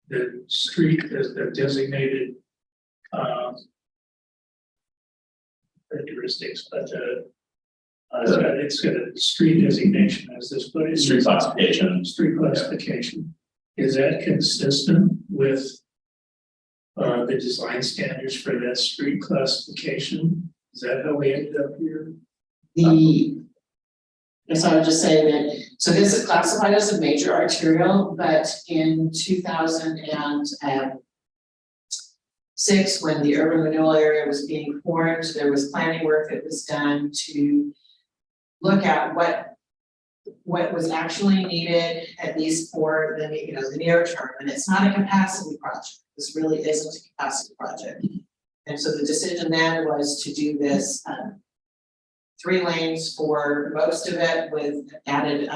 the street as the designated characteristics, but it's got a street designation as this, but it's Street classification. Street classification. Is that consistent with the design standards for that street classification? Is that how we ended up here? Yes, I would just say that, so this is classified as a major arterial, but in 2006, when the urban renewal area was being formed, there was planning work that was done to look at what was actually needed, at least for the, you know, the near term, and it's not a capacity project. This really isn't a capacity project. And so the decision then was to do this 3 lanes for most of it with added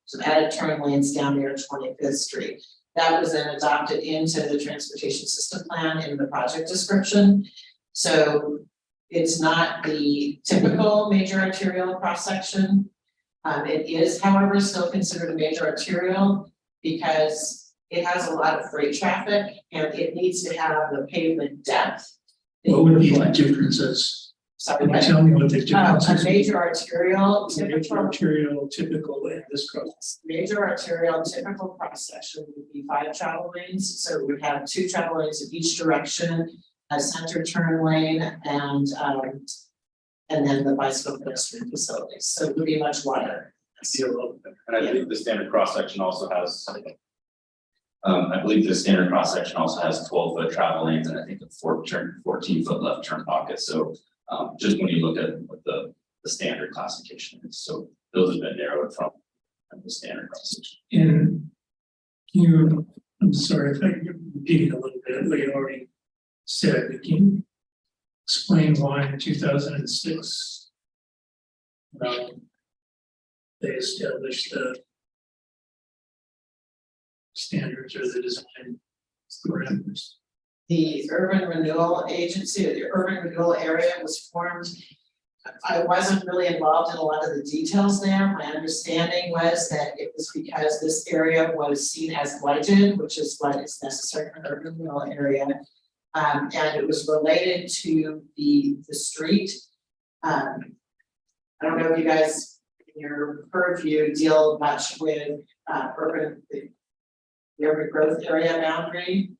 some added turn lanes down near 25th Street. That was then adopted into the transportation system plan in the project description. So it's not the typical major arterial cross section. It is, however, still considered a major arterial because it has a lot of freight traffic and it needs to have the pavement depth. What would be the differences? Sorry, Can you what? tell me what the A differences? major arterial, Major arterial typical and this cross. major arterial typical cross section would be 5 travel lanes. So we would have 2 travel lanes in each direction, a center turn lane, and then the bicycle pedestrian facilities. So it would be much wider. And I believe the standard cross section also has, I believe the standard cross section also has 12-foot travel lanes and I think a 14-foot left turn pocket. So just when you look at what the standard classification is, so those have been narrowed from the standard cross section. And I'm sorry if I'm repeating a little bit, what you already said, but can you explain why in 2006 they established the standards or the design parameters? The urban renewal agency, or the urban renewal area was formed. I wasn't really involved in a lot of the details there. My understanding was that it was because this area was seen as blighted, which is what is necessary for an urban renewal area. And it was related to the street. I don't know if you guys in your purview deal much with the urban growth area boundary.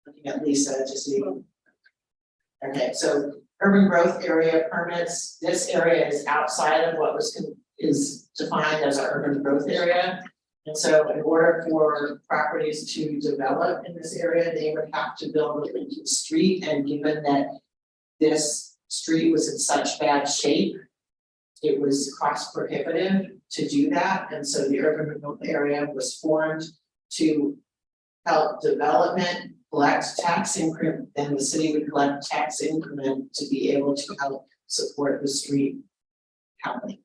Looking at Lisa to see. Okay, so urban growth area permits, this area is outside of what is defined as our urban growth area. And so in order for properties to develop in this area, they would have to build a linked street, and given that this street was in such bad shape, it was cost prohibitive to do that. And so the urban renewal area was formed to help development collect tax increment, then the city would collect tax increment to be able to help support the street happening.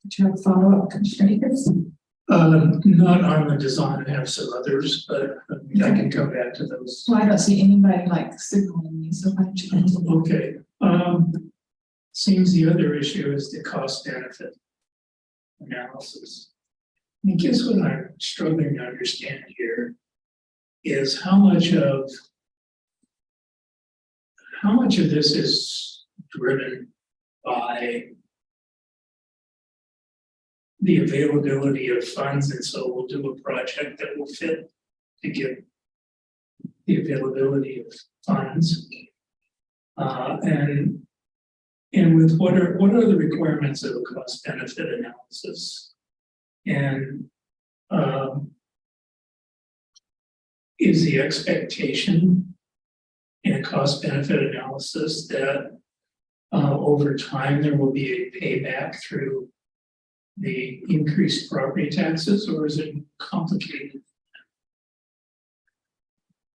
Do you have a follow-up, Commissioner Ekus? Not on the design, I have some others, but I can come back to those. Well, I don't see anybody like signaling me, so why don't you continue? Okay, seems the other issue is the cost benefit. analysis. I guess what I'm struggling to understand here is how much of this is driven by the availability of funds, and so we'll do a project that will fit to get the availability of funds. And with what are the requirements of a cost benefit analysis? And is the expectation in a cost benefit analysis that over time there will be a payback through the increased property taxes, or is it complicated?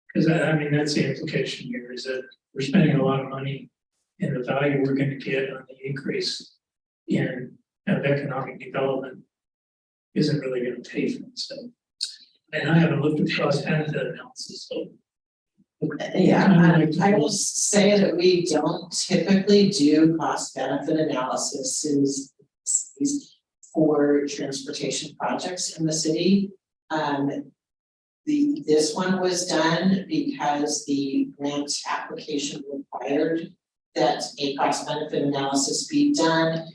Because I mean, that's the implication here, is that we're spending a lot of money and the value we're going to get on the increase in economic development isn't really going to pay for itself. And I haven't looked at cost benefit analysis, so. Yeah, I will say that we don't typically do cost benefit analysis for transportation projects in the city. This one was done because the grant application required that a cost benefit analysis be done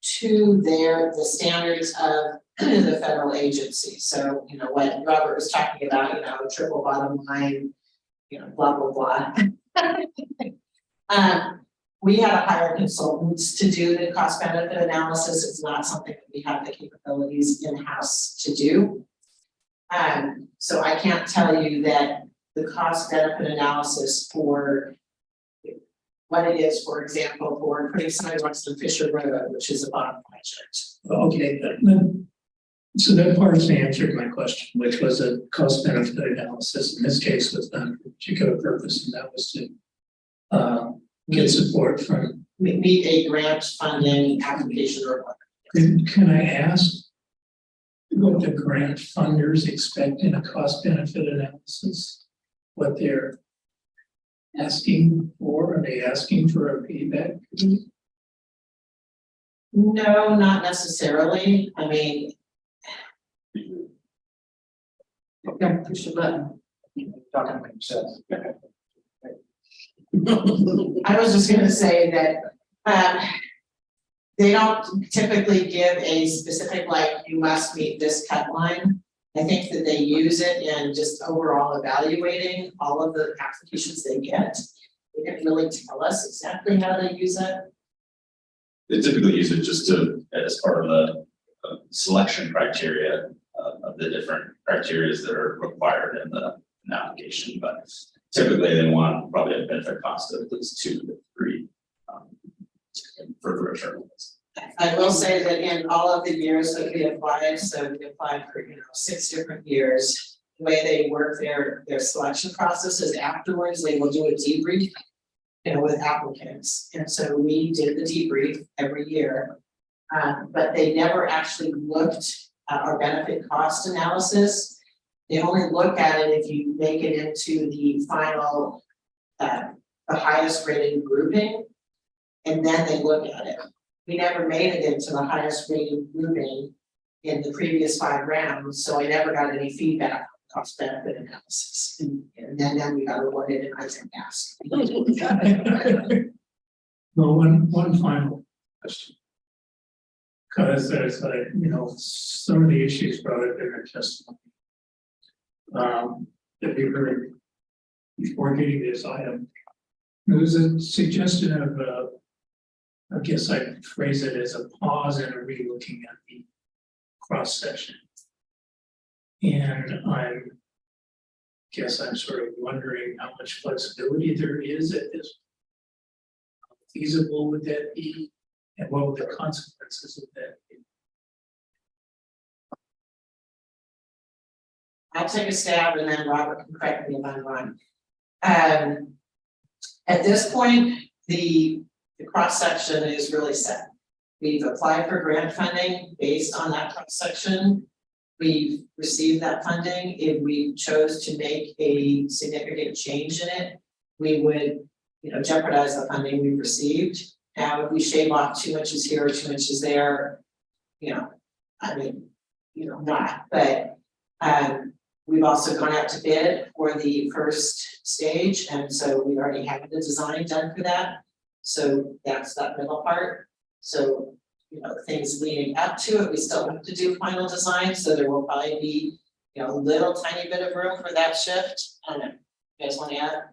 to the standards of the federal agency. So, you know, what Robert was talking about, you know, triple bottom line, you know, blah, blah, blah. We had to hire consultants to do the cost benefit analysis. It's not something that we have the capabilities in-house to do. So I can't tell you that the cost benefit analysis for what it is, for example, for putting sidewalks on Fisher Road, which is a bond project. Okay, so that part's answered my question, which was a cost benefit analysis. In this case, was done for a particular purpose, and that was to get support from. Meet a grant funding application requirement. Can I ask what the grant funders expect in a cost benefit analysis? What they're asking for? Are they asking for a payback? No, not necessarily. I mean. Okay, push the button. Talking about yourself. I was just gonna say that they don't typically give a specific, like, you must meet this cut line. I think that they use it in just overall evaluating all of the applications they get. They didn't really tell us exactly how they use it. They typically use it just as part of the selection criteria of the different criteria that are required in the application, but typically they want probably a benefit cost of at least 2 to 3 for returns. I will say that in all of the years that we applied, so we applied for, 6 different years, the way they work their selection process is afterwards, they will do a debrief, with applicants. And so we did the debrief every year, but they never actually looked at our benefit cost analysis. They only look at it if you make it into the final, the highest rated grouping, and then they look at it. We never made it into the highest rated grouping in the previous 5 rounds, so I never got any feedback on cost benefit analysis. And then we got awarded and I didn't ask. Well, one final question. Because there's some of the issues brought up in our testimony. That we heard before getting this item. There was a suggestion of I guess I'd phrase it as a pause and a re-looking at the cross section. And I guess I'm sort of wondering how much flexibility there is at this. How feasible would that be? And what would the consequences of that be? I'll take a stab and then Robert can correct me if I'm wrong. At this point, the cross section is really set. We've applied for grant funding based on that cross section. We've received that funding. If we chose to make a significant change in it, we would, jeopardize the funding we've received. Now, if we shave off 2 inches here or 2 inches there, I mean, not, but, we've also gone out to bid for the first stage, and so we already have the design done for that. So that's that middle part, so, things leading up to it, we still have to do final design, so there will probably be, a little tiny bit of room for that shift. I don't know, you guys want to add?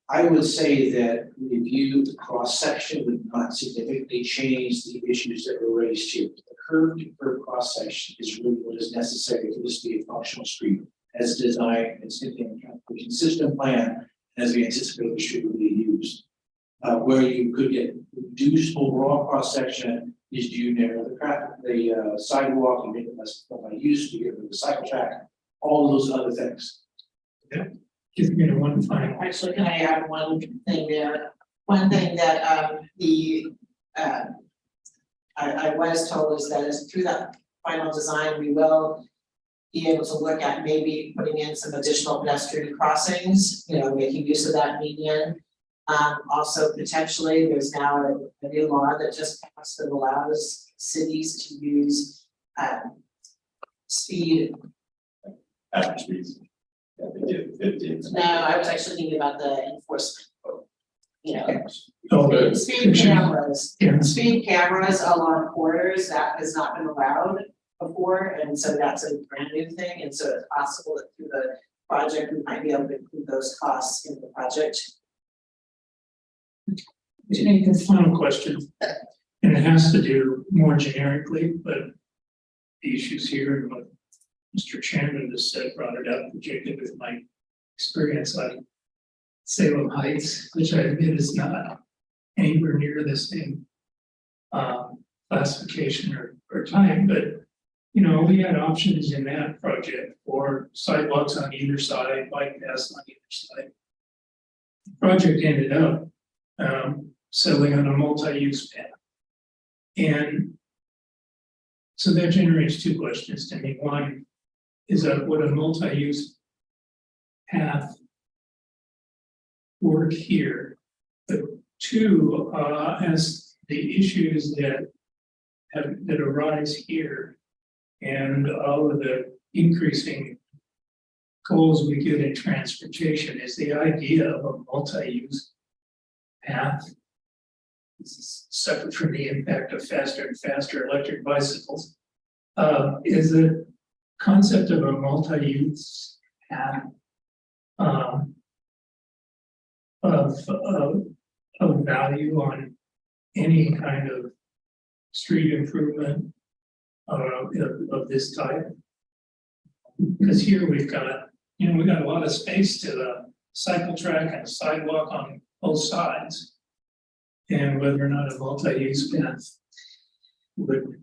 I would say that review the cross-section would not significantly change the issues that were raised here. The curved to curb cross-section is really what is necessary for this to be a functional street as designed, as in a consistent plan, as we anticipate the street will be used. Where you could get reduced overall cross-section is you narrow the traffic, the sidewalk, and make it less multi-use, you get rid of the cycle track, all of those other things. Give me the one final. Actually, can I add one thing there? One thing that, I was told is that is through that final design, we will be able to look at maybe putting in some additional pedestrian crossings, making use of that median. Also potentially, there's now a new law that just passed that allows cities to use, speed. Average speeds. Yeah, they did 50. No, I was actually thinking about the enforcement. Oh, the Speed cameras, Yeah. speed cameras along corridors, that has not been allowed before, and so that's a brand new thing, and so it's possible that through the project, we might be able to include those costs in the project. This final question, and it has to do more generically, but the issues here and what Mr. Chairman just said brought it up, particularly with my experience on Salem Heights, which I admit is not anywhere near the same classification or time, but we had options in that project for sidewalks on either side, bike paths on either side. The project ended up settling on a multi-use path. And so that generates two questions to me. One is would a multi-use path work here? But two, as the issues that arise here and all of the increasing goals we get in transportation, is the idea of a multi-use path. This is separate from the impact of faster and faster electric bicycles. Is the concept of a multi-use path of value on any kind of street improvement of this type? Because here we've got, we got a lot of space to the cycle track and sidewalk on both sides. And whether or not a multi-use path would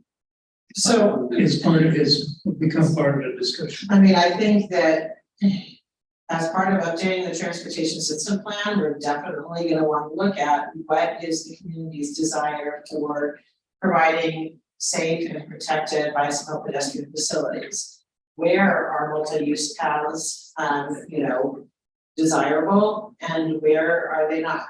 become part of the discussion. I mean, I think that as part of updating the transportation system plan, we're definitely gonna want to look at what is the community's desire for providing safe and protected bicycle pedestrian facilities. Where are multi-use paths, desirable, and where are they not?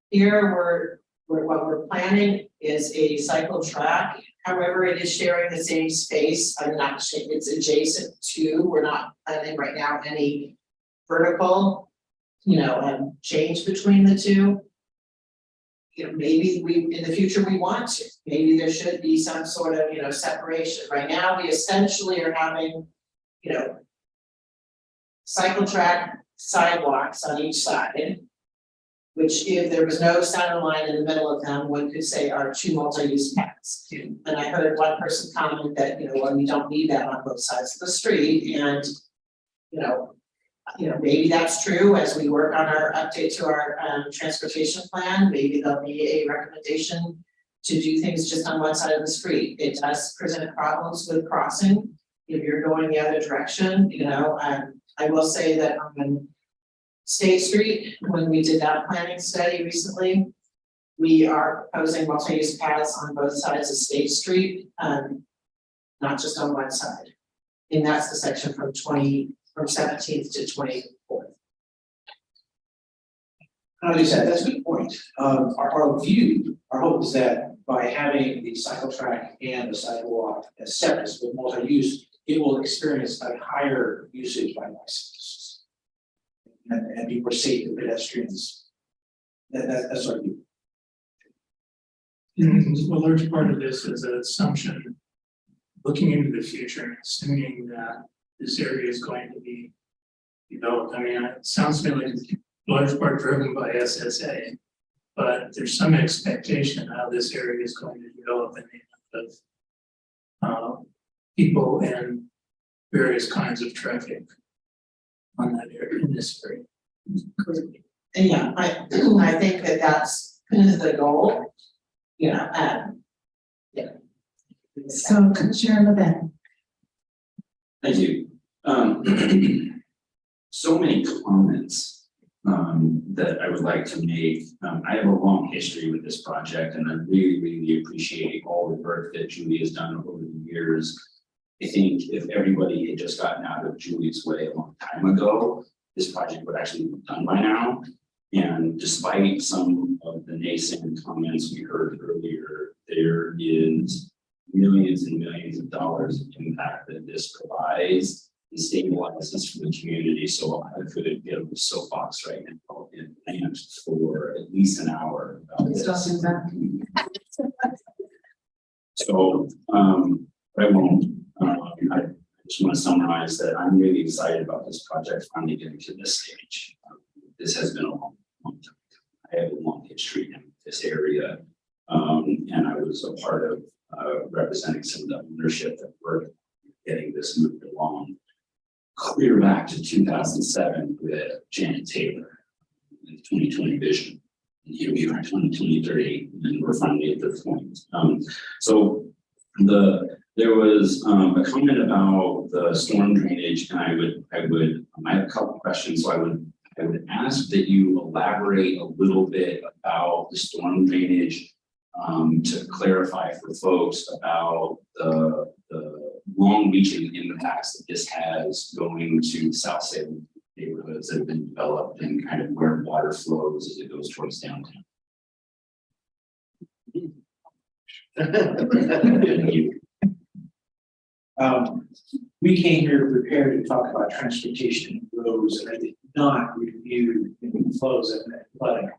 Here, what we're planning is a cycle track. However, it is sharing the same space. It's adjacent to, we're not planning right now any vertical, change between the two. Maybe in the future we want to, maybe there should be some sort of, separation. Right now, we essentially are having, cycle track sidewalks on each side, which if there was no center line in the middle of them, one could say are two multi-use paths. And I heard one person comment that, well, we don't need that on both sides of the street, and, maybe that's true as we work on our update to our transportation plan. Maybe there'll be a recommendation to do things just on one side of the street. It does present problems with crossing if you're going the other direction, I will say that on State Street, when we did that planning study recently, we are proposing multi-use paths on both sides of State Street, not just on one side. And that's the section from 17th to 24th. Like I said, that's a good point. Our hope is that by having the cycle track and the sidewalk as separate with multi-use, it will experience a higher usage by bicyclists. And be more safe for pedestrians. That's what I mean. A large part of this is an assumption, looking into the future and assuming that this area is going to be developed. I mean, it sounds to me like it's a large part driven by SSA, but there's some expectation how this area is going to develop in the end of people and various kinds of traffic on that area, in this area. And yeah, I think that that's the goal, you know, yeah. So Commissioner Levin. I do. So many comments that I would like to make. I have a long history with this project, and I really, really appreciate all the work that Julie has done over the years. I think if everybody had just gotten out of Julie's way a long time ago, this project would actually be done by now. And despite some of the naysaying comments we heard earlier, there is millions and millions of dollars of impact that this provides and stabilizes for the community. So I could get a soapbox right now and rant for at least an hour about Please this. don't do that. So I won't. I just want to summarize that I'm really excited about this project finally getting to this stage. This has been a long time. I have a long history in this area, and I was a part of representing some of the ownership that worked getting this moved along. Clear back to 2007 with Janet Taylor and the 2020 vision. And here we are in 2023, and we're finally at this point. So there was a comment about the storm drainage, and I have a couple of questions. So I would ask that you elaborate a little bit about the storm drainage to clarify for folks about the long-reaching impacts that this has going to South Salem neighborhoods that have been developed and kind of where water flows as it goes towards downtown. We came here prepared to talk about transportation and roads, and I did not review the flows and flooding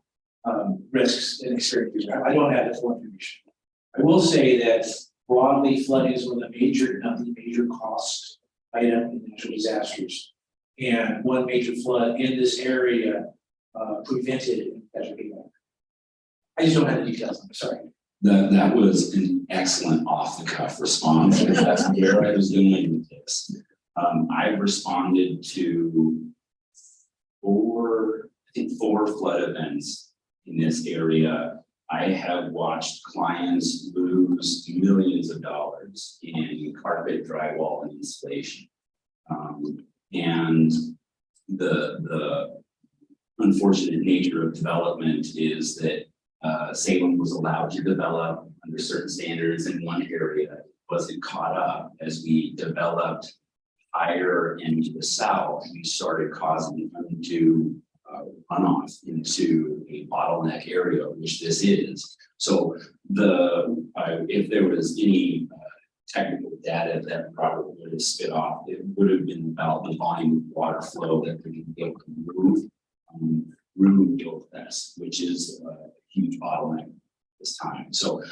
risks and experiences. I don't have the full information. I will say that broadly, flooding is one of the major cost item in natural disasters. And one major flood in this area prevented casualty. I just don't have the details. I'm sorry. That was an excellent off-the-cuff response. That's where I was going with this. I've responded to four flood events in this area. I have watched clients lose millions of dollars in carpet, drywall, and insulation. And the unfortunate nature of development is that Salem was allowed to develop under certain standards in one area, wasn't caught up as we developed higher into the south. We started causing undue runoff into a bottleneck area, which this is. So if there was any technical data that probably would have spit off, it would have been about the volume of water flow that we can be able to move Gilchrist, which is a huge bottleneck this time. So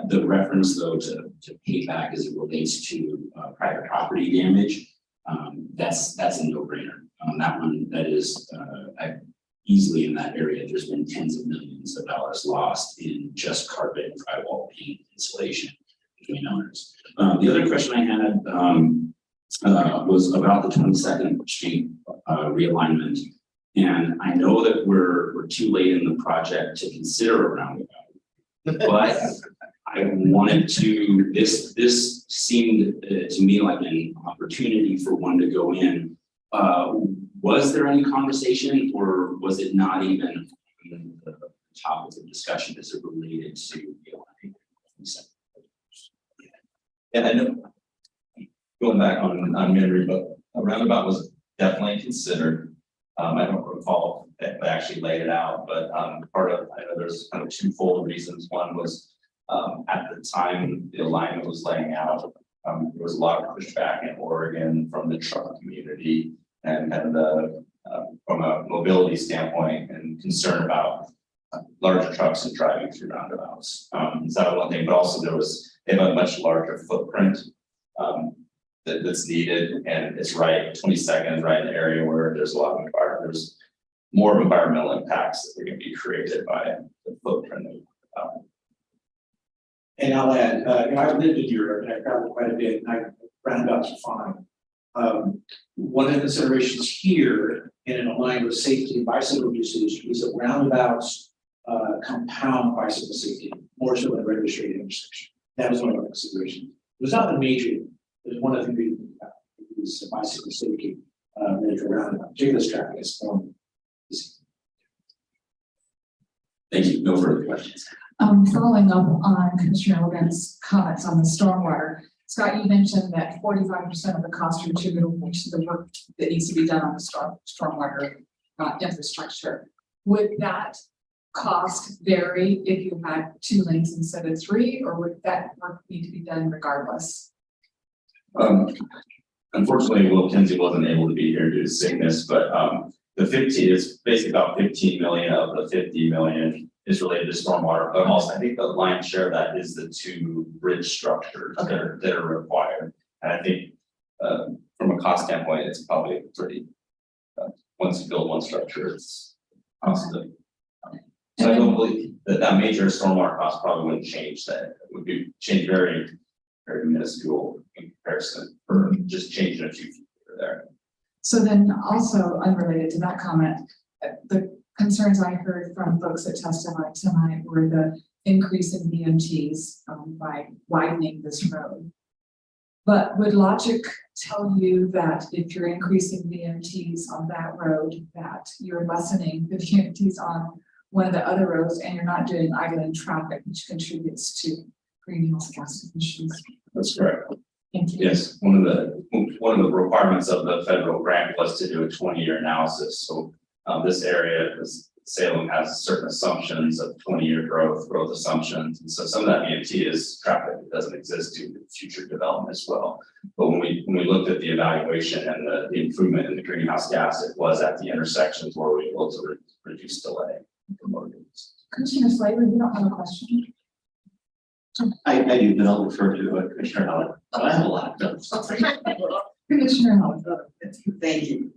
the reference though to payback as it relates to private property damage, that's a no-brainer. That one, that is easily in that area, there's been tens of millions of dollars lost in just carpet, drywall, paint, insulation between owners. The other question I had was about the 22nd Street realignment. And I know that we're too late in the project to consider a roundabout, but I wanted to, this seemed to me like an opportunity for one to go in. Was there any conversation, or was it not even the topic of discussion as it related to the And I know, going back on memory, but a roundabout was definitely considered. I don't recall if I actually laid it out, but part of, I know there's kind of twofold reasons. One was At the time the alignment was laying out, there was a lot of pushback in Oregon from the truck community and the from a mobility standpoint and concern about larger trucks and driving through roundabouts. So that one thing, but also they have a much larger footprint that's needed, and it's right, 22nd, right in the area where there's a lot of there's more environmental impacts that are going to be created by the footprint of And I'll add, I've lived in Europe and I've traveled quite a bit, and roundabouts are fine. One of the considerations here, and in line with safety and bicycle usage, is that roundabouts compound bicycle safety more so than a regular straight intersection. That was one of our considerations. It was not the major, it was one of the things we think about, is bicycle safety, for roundabout, particularly traffic is formed. Thank you. No further questions. Following up on Commissioner Logan's comments on the stormwater, Scott, you mentioned that 45% of the cost are attributable to the work that needs to be done on the stormwater infrastructure. Would that cost vary if you had 2 lanes instead of 3, or would that work need to be done regardless? Unfortunately, Will Kinsey wasn't able to be here due to sickness, but the 15 is basically about 15 million of the 50 million is related to stormwater, but also I think the lion's share of that is the 2 bridge structures that are required. And I think from a cost standpoint, it's probably pretty, once you build one structure, it's costly. So I don't believe that major stormwater cost probably wouldn't change that. It would be change very, very minuscule in comparison for just changing a few feet there. So then also unrelated to that comment, the concerns I heard from folks that testified tonight were the increase in BMTs by widening this road. But would logic tell you that if you're increasing BMTs on that road, that you're lessening the BMTs on one of the other roads and you're not doing idling traffic, which contributes to greenhouse gas emissions? That's correct. Thank you. Yes, one of the requirements of the federal grant was to do a 20-year analysis. So this area, Salem has certain assumptions of 20-year growth assumptions. And so some of that BMT is traffic that doesn't exist due to future development as well. But when we looked at the evaluation and the improvement in the greenhouse gas, it was at the intersections where we were able to reduce delay. Commissioner Slater, you don't have a question? I do, but I'll refer to Commissioner Howard. I have a lot of notes. Commissioner Howard. Thank you.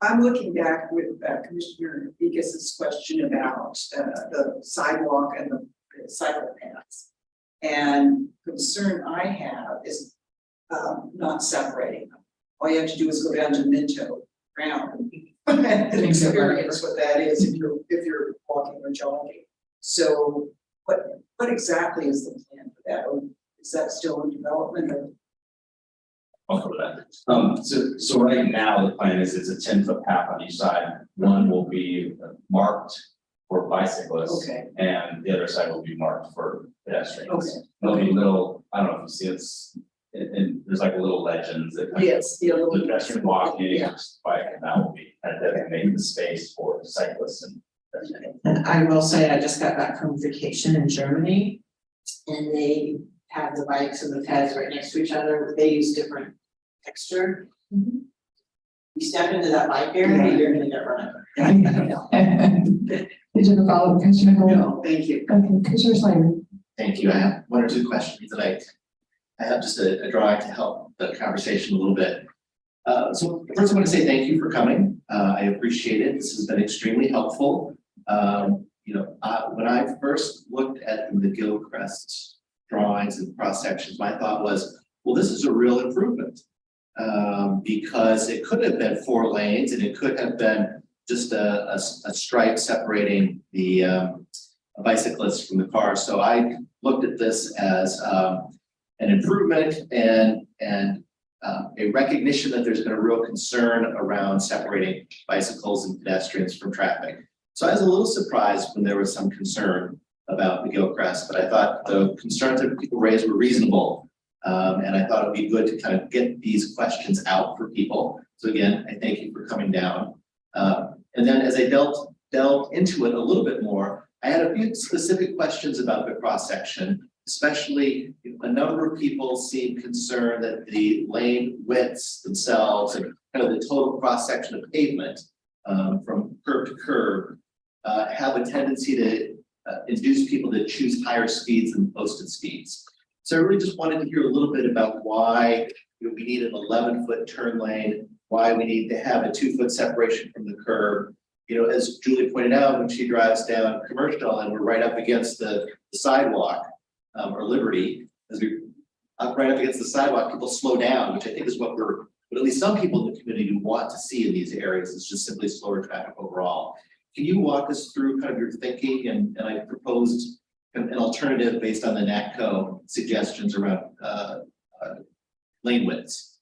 I'm looking back with Commissioner Vegas's question about the sidewalk and the cycle paths. And concern I have is not separating them. All you have to do is go down to Minto Ground and experience what that is if you're walking or jogging. So what exactly is the plan for that? Or is that still in development? Or? I'll cover that. So right now the plan is it's a 10-foot path on each side. One will be marked for bicyclists, Okay. and the other side will be marked for pedestrians. Okay. There'll be little, I don't know if you see it's, and there's like a little legends that Yes, yeah, the pedestrian walking, yeah. bike, and that will be designating the space for cyclists and pedestrians. And I will say, I just got back from vacation in Germany, and they have the bikes and the pads right next to each other. They use different texture. You step into that bike area, you're gonna get run over. Did you have a follow-up, Commissioner Howard? No, thank you. Okay, Commissioner Slater. Thank you. I have 1 or 2 questions that I have just a drawing to help the conversation a little bit. So first I want to say thank you for coming. I appreciate it. This has been extremely helpful. When I first looked at the Gilcrest drawings and cross sections, my thought was, well, this is a real improvement. Because it could have been 4 lanes and it could have been just a stripe separating the bicyclists from the cars. So I looked at this as an improvement and a recognition that there's been a real concern around separating bicycles and pedestrians from traffic. So I was a little surprised when there was some concern about the Gilcrest, but I thought the concerns that people raised were reasonable. And I thought it'd be good to kind of get these questions out for people. So again, I thank you for coming down. And then as I delved into it a little bit more, I had a few specific questions about the cross section especially a number of people seem concerned that the lane widths themselves and kind of the total cross-section of pavement from curb to curb have a tendency to induce people to choose higher speeds than posted speeds. So I really just wanted to hear a little bit about why we need an 11-foot turn lane, why we need to have a 2-foot separation from the curb. As Julie pointed out, when she drives down Commercial and we're right up against the sidewalk, or Liberty, as we up right up against the sidewalk, people slow down, which I think is what at least some people in the community want to see in these areas. It's just simply slower traffic overall. Can you walk us through kind of your thinking? And I proposed an alternative based on the NACO suggestions around lane widths.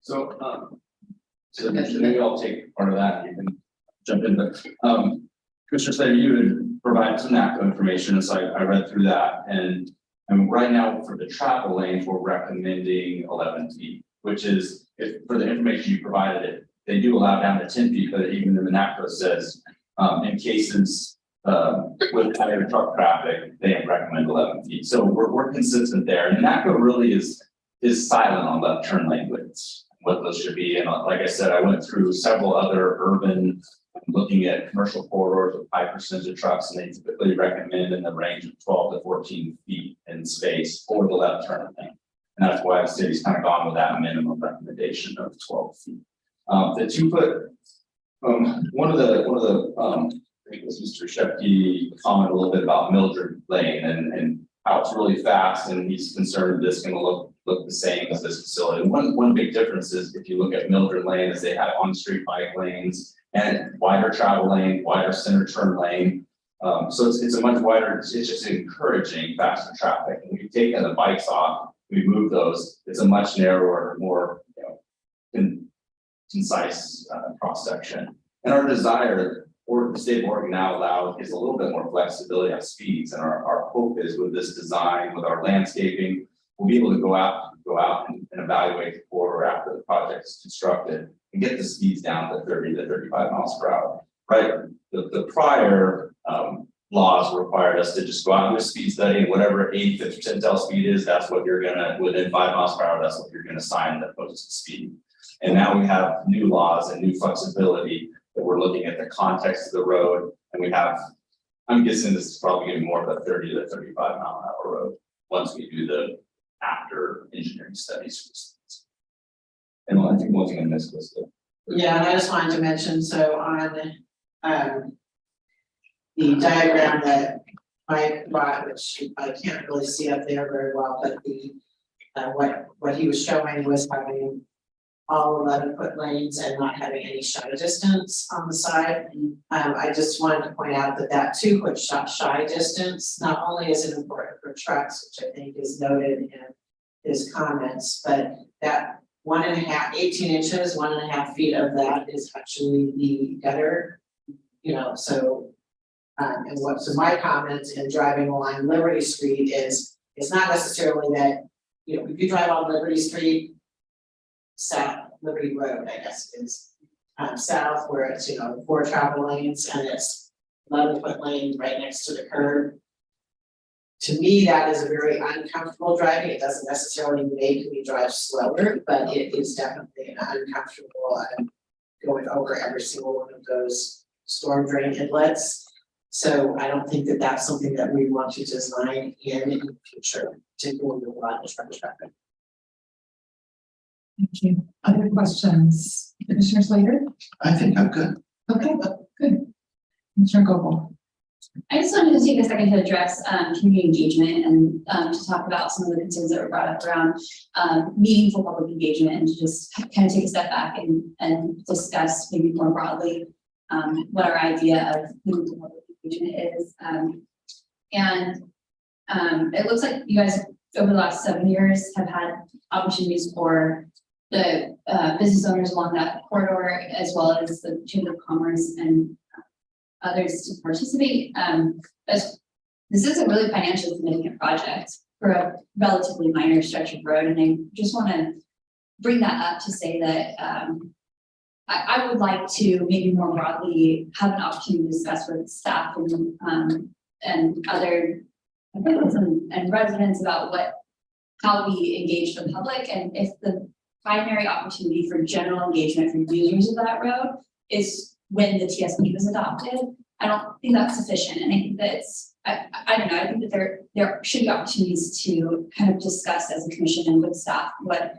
So maybe I'll take part of that, you can jump in, but Commissioner Slater, you had provided some NACO information, and so I read through that, and right now for the travel lanes, we're recommending 11 feet, which is, for the information you provided, they do allow down to 10 feet, but even in the NACO says, in cases with higher truck traffic, they recommend 11 feet. So we're consistent there, and NACO really is silent on left turn lane widths, what those should be. And like I said, I went through several other urban, looking at commercial corridors with high percentage of trucks, and they typically recommend in the range of 12 to 14 feet in space for the left turn lane. And that's why the city's kind of gone with that minimum recommendation of 12 feet. The 2-foot, one of the I think it was Mr. Shepke commented a little bit about Mildred Lane and how it's really fast, and he's concerned this is going to look the same as this facility. And one big difference is if you look at Mildred Lane, is they have on-street bike lanes and wider travel lane, wider center turn lane. So it's a much wider, it's just encouraging faster traffic. And we've taken the bikes off, we move those, it's a much narrower, more concise cross section. And our desire, or the state of Oregon now allows, is a little bit more flexibility on speeds. And our hope is with this design, with our landscaping, we'll be able to go out and evaluate the corridor after the project is constructed and get the speeds down to 30 to 35 miles per hour. Right? The prior laws required us to just go out and do a speed study, and whatever 85th percentile speed is, that's what you're gonna, within 5 miles per hour, that's what you're gonna sign the posted speed. And now we have new laws and new flexibility that we're looking at the context of the road, and we have, I'm guessing this is probably gonna be more of a 30 to 35 mile an hour road once we do the after engineering studies. And I think one thing I missed was Yeah, and I just wanted to mention, so on the diagram that Mike brought, which I can't really see up there very well, but the what he was showing was having all 11-foot lanes and not having any shy distance on the side. I just wanted to point out that 2-foot shy distance not only is it important for trucks, which I think is noted in his comments, but that 18 inches, 1.5 feet of that is actually the gutter, so. So my comments in driving along Liberty Street is, it's not necessarily that, if you drive on Liberty Street, south, Liberty Road, I guess it is, south where it's, 4 travel lanes and it's 11-foot lane right next to the curb. To me, that is a very uncomfortable driving. It doesn't necessarily make me drive slower, but it is definitely an uncomfortable going over every single one of those storm drain inlets. So I don't think that that's something that we want to design in the future, particularly with a lot of truck traffic. Thank you. Other questions? Commissioner Slater? I think I'm good. Okay, good. Commissioner Gobel? I just wanted to take a second to address community engagement and to talk about some of the concerns that were brought up around meaningful public engagement, and to just kind of take a step back and discuss maybe more broadly what our idea of meaningful public engagement is. It looks like you guys over the last 7 years have had opportunities for the business owners along that corridor, as well as the Chamber of Commerce and others to participate. As this is a really financially significant project for a relatively minor stretch of road, and I just want to bring that up to say that I would like to maybe more broadly have an opportunity to discuss with staff and other officials and residents about how we engage the public, and if the primary opportunity for general engagement for users of that road is when the TSP was adopted, I don't think that's sufficient, and I think that I don't know, I think that there should be opportunities to kind of discuss as a commission and with staff what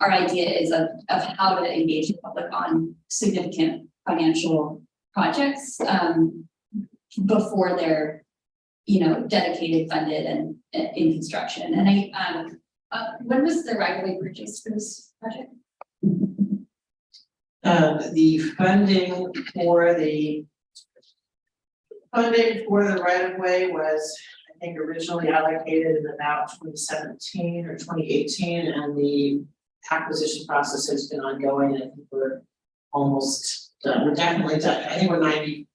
our idea is of how to engage the public on significant financial projects before they're, dedicated, funded, and in construction. And when was the right of way purchased for this project? The funding for the right of way was, I think, originally allocated in about 2017 or 2018, and the acquisition process has been ongoing. I think we're almost done. We're definitely done. I think we're 95%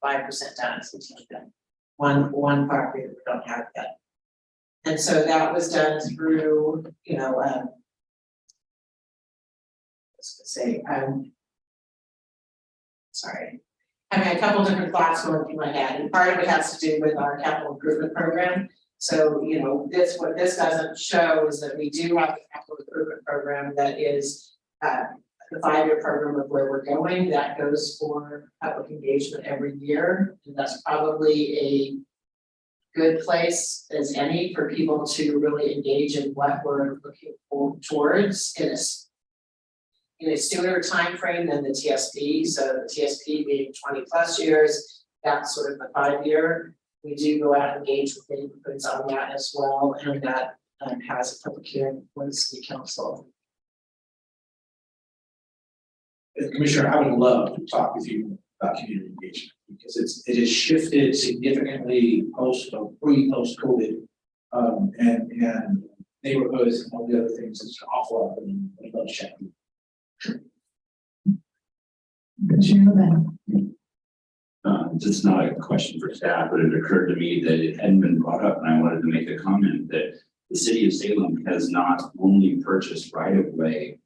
done, something like that. One property that we don't have yet. And so that was done through, sorry. I mean, a couple different thoughts going through my head, and part of it has to do with our capital improvement program. So, what this doesn't show is that we do have a capital improvement program that is the 5-year program of where we're going. That goes for public engagement every year, and that's probably a good place as any for people to really engage in what we're looking towards in a sooner time frame than the TSP. So the TSP being 20+ years, that's sort of the 5-year. We do go out and engage with neighborhoods on that as well, and that has a public hearing for the city council. Commissioner, I would love to talk with you about community engagement because it has shifted significantly post COVID, and neighborhoods and all the other things. It's an awful lot, and we love checking. This is not a question for staff, but it occurred to me that it hadn't been brought up, and I wanted to make a comment that the city of Salem has not only purchased right of way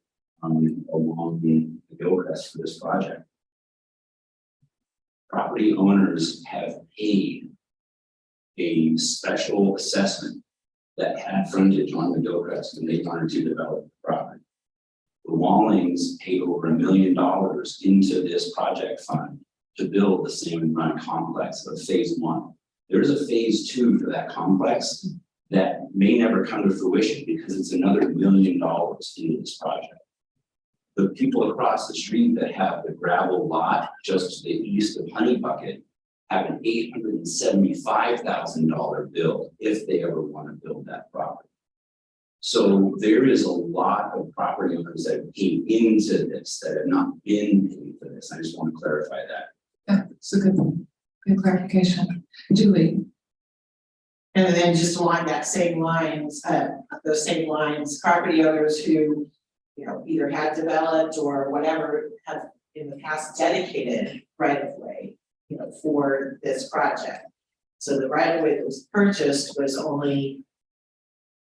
along the Gilchrist for this project. Property owners have paid a special assessment that had frontage on the Gilchrist, and they wanted to develop the property. The Wallings paid over $1 million into this project fund to build the Salmon Run complex of phase 1. There's a phase 2 for that complex that may never come to fruition because it's another $1 million into this project. The people across the street that have the gravel lot just to the east of Honey Bucket have an $875,000 bill if they ever want to build that property. So there is a lot of property owners that came into this that have not been paid for this. I just want to clarify that. Yeah, it's a good clarification. Julie. And then just along that same lines, those same lines, property owners who, either had developed or whatever have in the past dedicated right of way, for this project. So the right of way that was purchased was only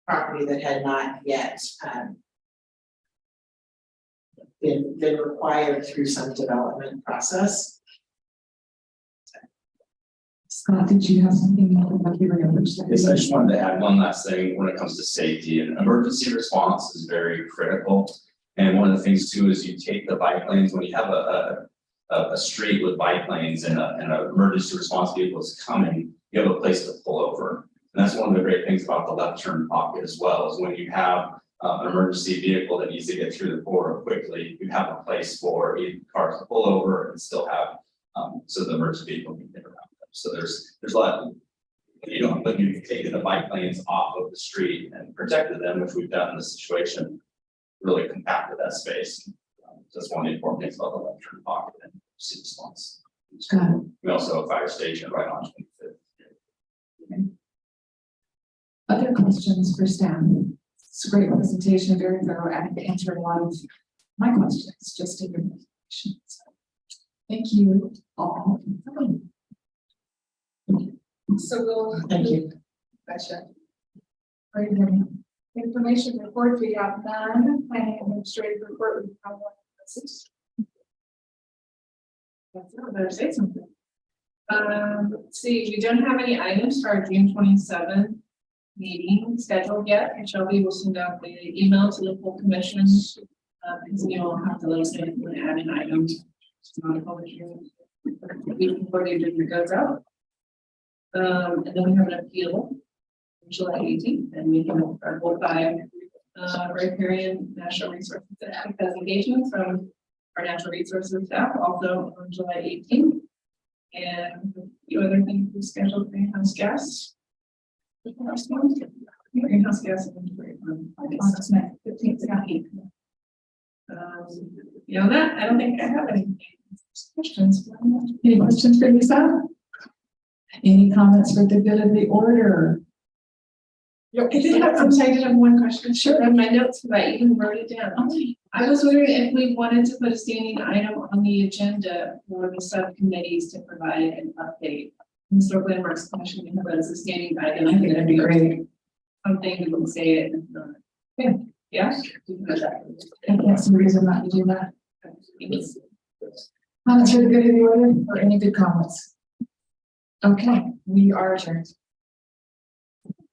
property that had not yet been required through some development process. Scott, did you have something you were going to say? Yes, I just wanted to add one last thing when it comes to safety, and emergency response is very critical. And one of the things too is you take the bike lanes when you have a street with bike lanes and an emergency response vehicle is coming, you have a place to pull over. And that's one of the great things about the left turn pocket as well, is when you have an emergency vehicle that needs to get through the corridor quickly, you have a place for cars to pull over and still have so the emergency vehicle can get around. So there's a lot, but you've taken the bike lanes off of the street and protected them, which we've done in this situation, really compacted that space. That's one of the important things about the left turn pocket and emergency response. We also have a fire station right on 25th. Okay. Other questions for staff? It's a great presentation, very thorough, and answered a lot of my questions just in your presentation. So, thank you all. So we'll. Thank you. Gotcha. Great. Information report, we have none. Planning administrative report, we have one. That's it, I better say something. Let's see, we don't have any items for our June 27th meeting scheduled yet, and Shelby will send out the email to the full commission. Because you will have to let us know if you want to add an item. It's not a public hearing. The week before the agenda goes out. And then we have an appeal. July 18th, and we can hold by riparian natural resources designation from our natural resources staff also on July 18th. And a few other things we scheduled, greenhouse gas. Greenhouse gas. That's my 15th. Beyond that, I don't think I have any questions. Any questions for Lisa? Any comments for the good of the order? I did have one question. Sure. I have my notes, but I even wrote it down. I was wondering if we wanted to put a standing item on the agenda for the subcommittees to provide an update. Historic Landmarks Commission, we have that as a standing item. I think that'd be great. Something we can say it. Yeah. I can't see a reason not to do that. Comments for the good of the order or any good comments? Okay, we are adjourned.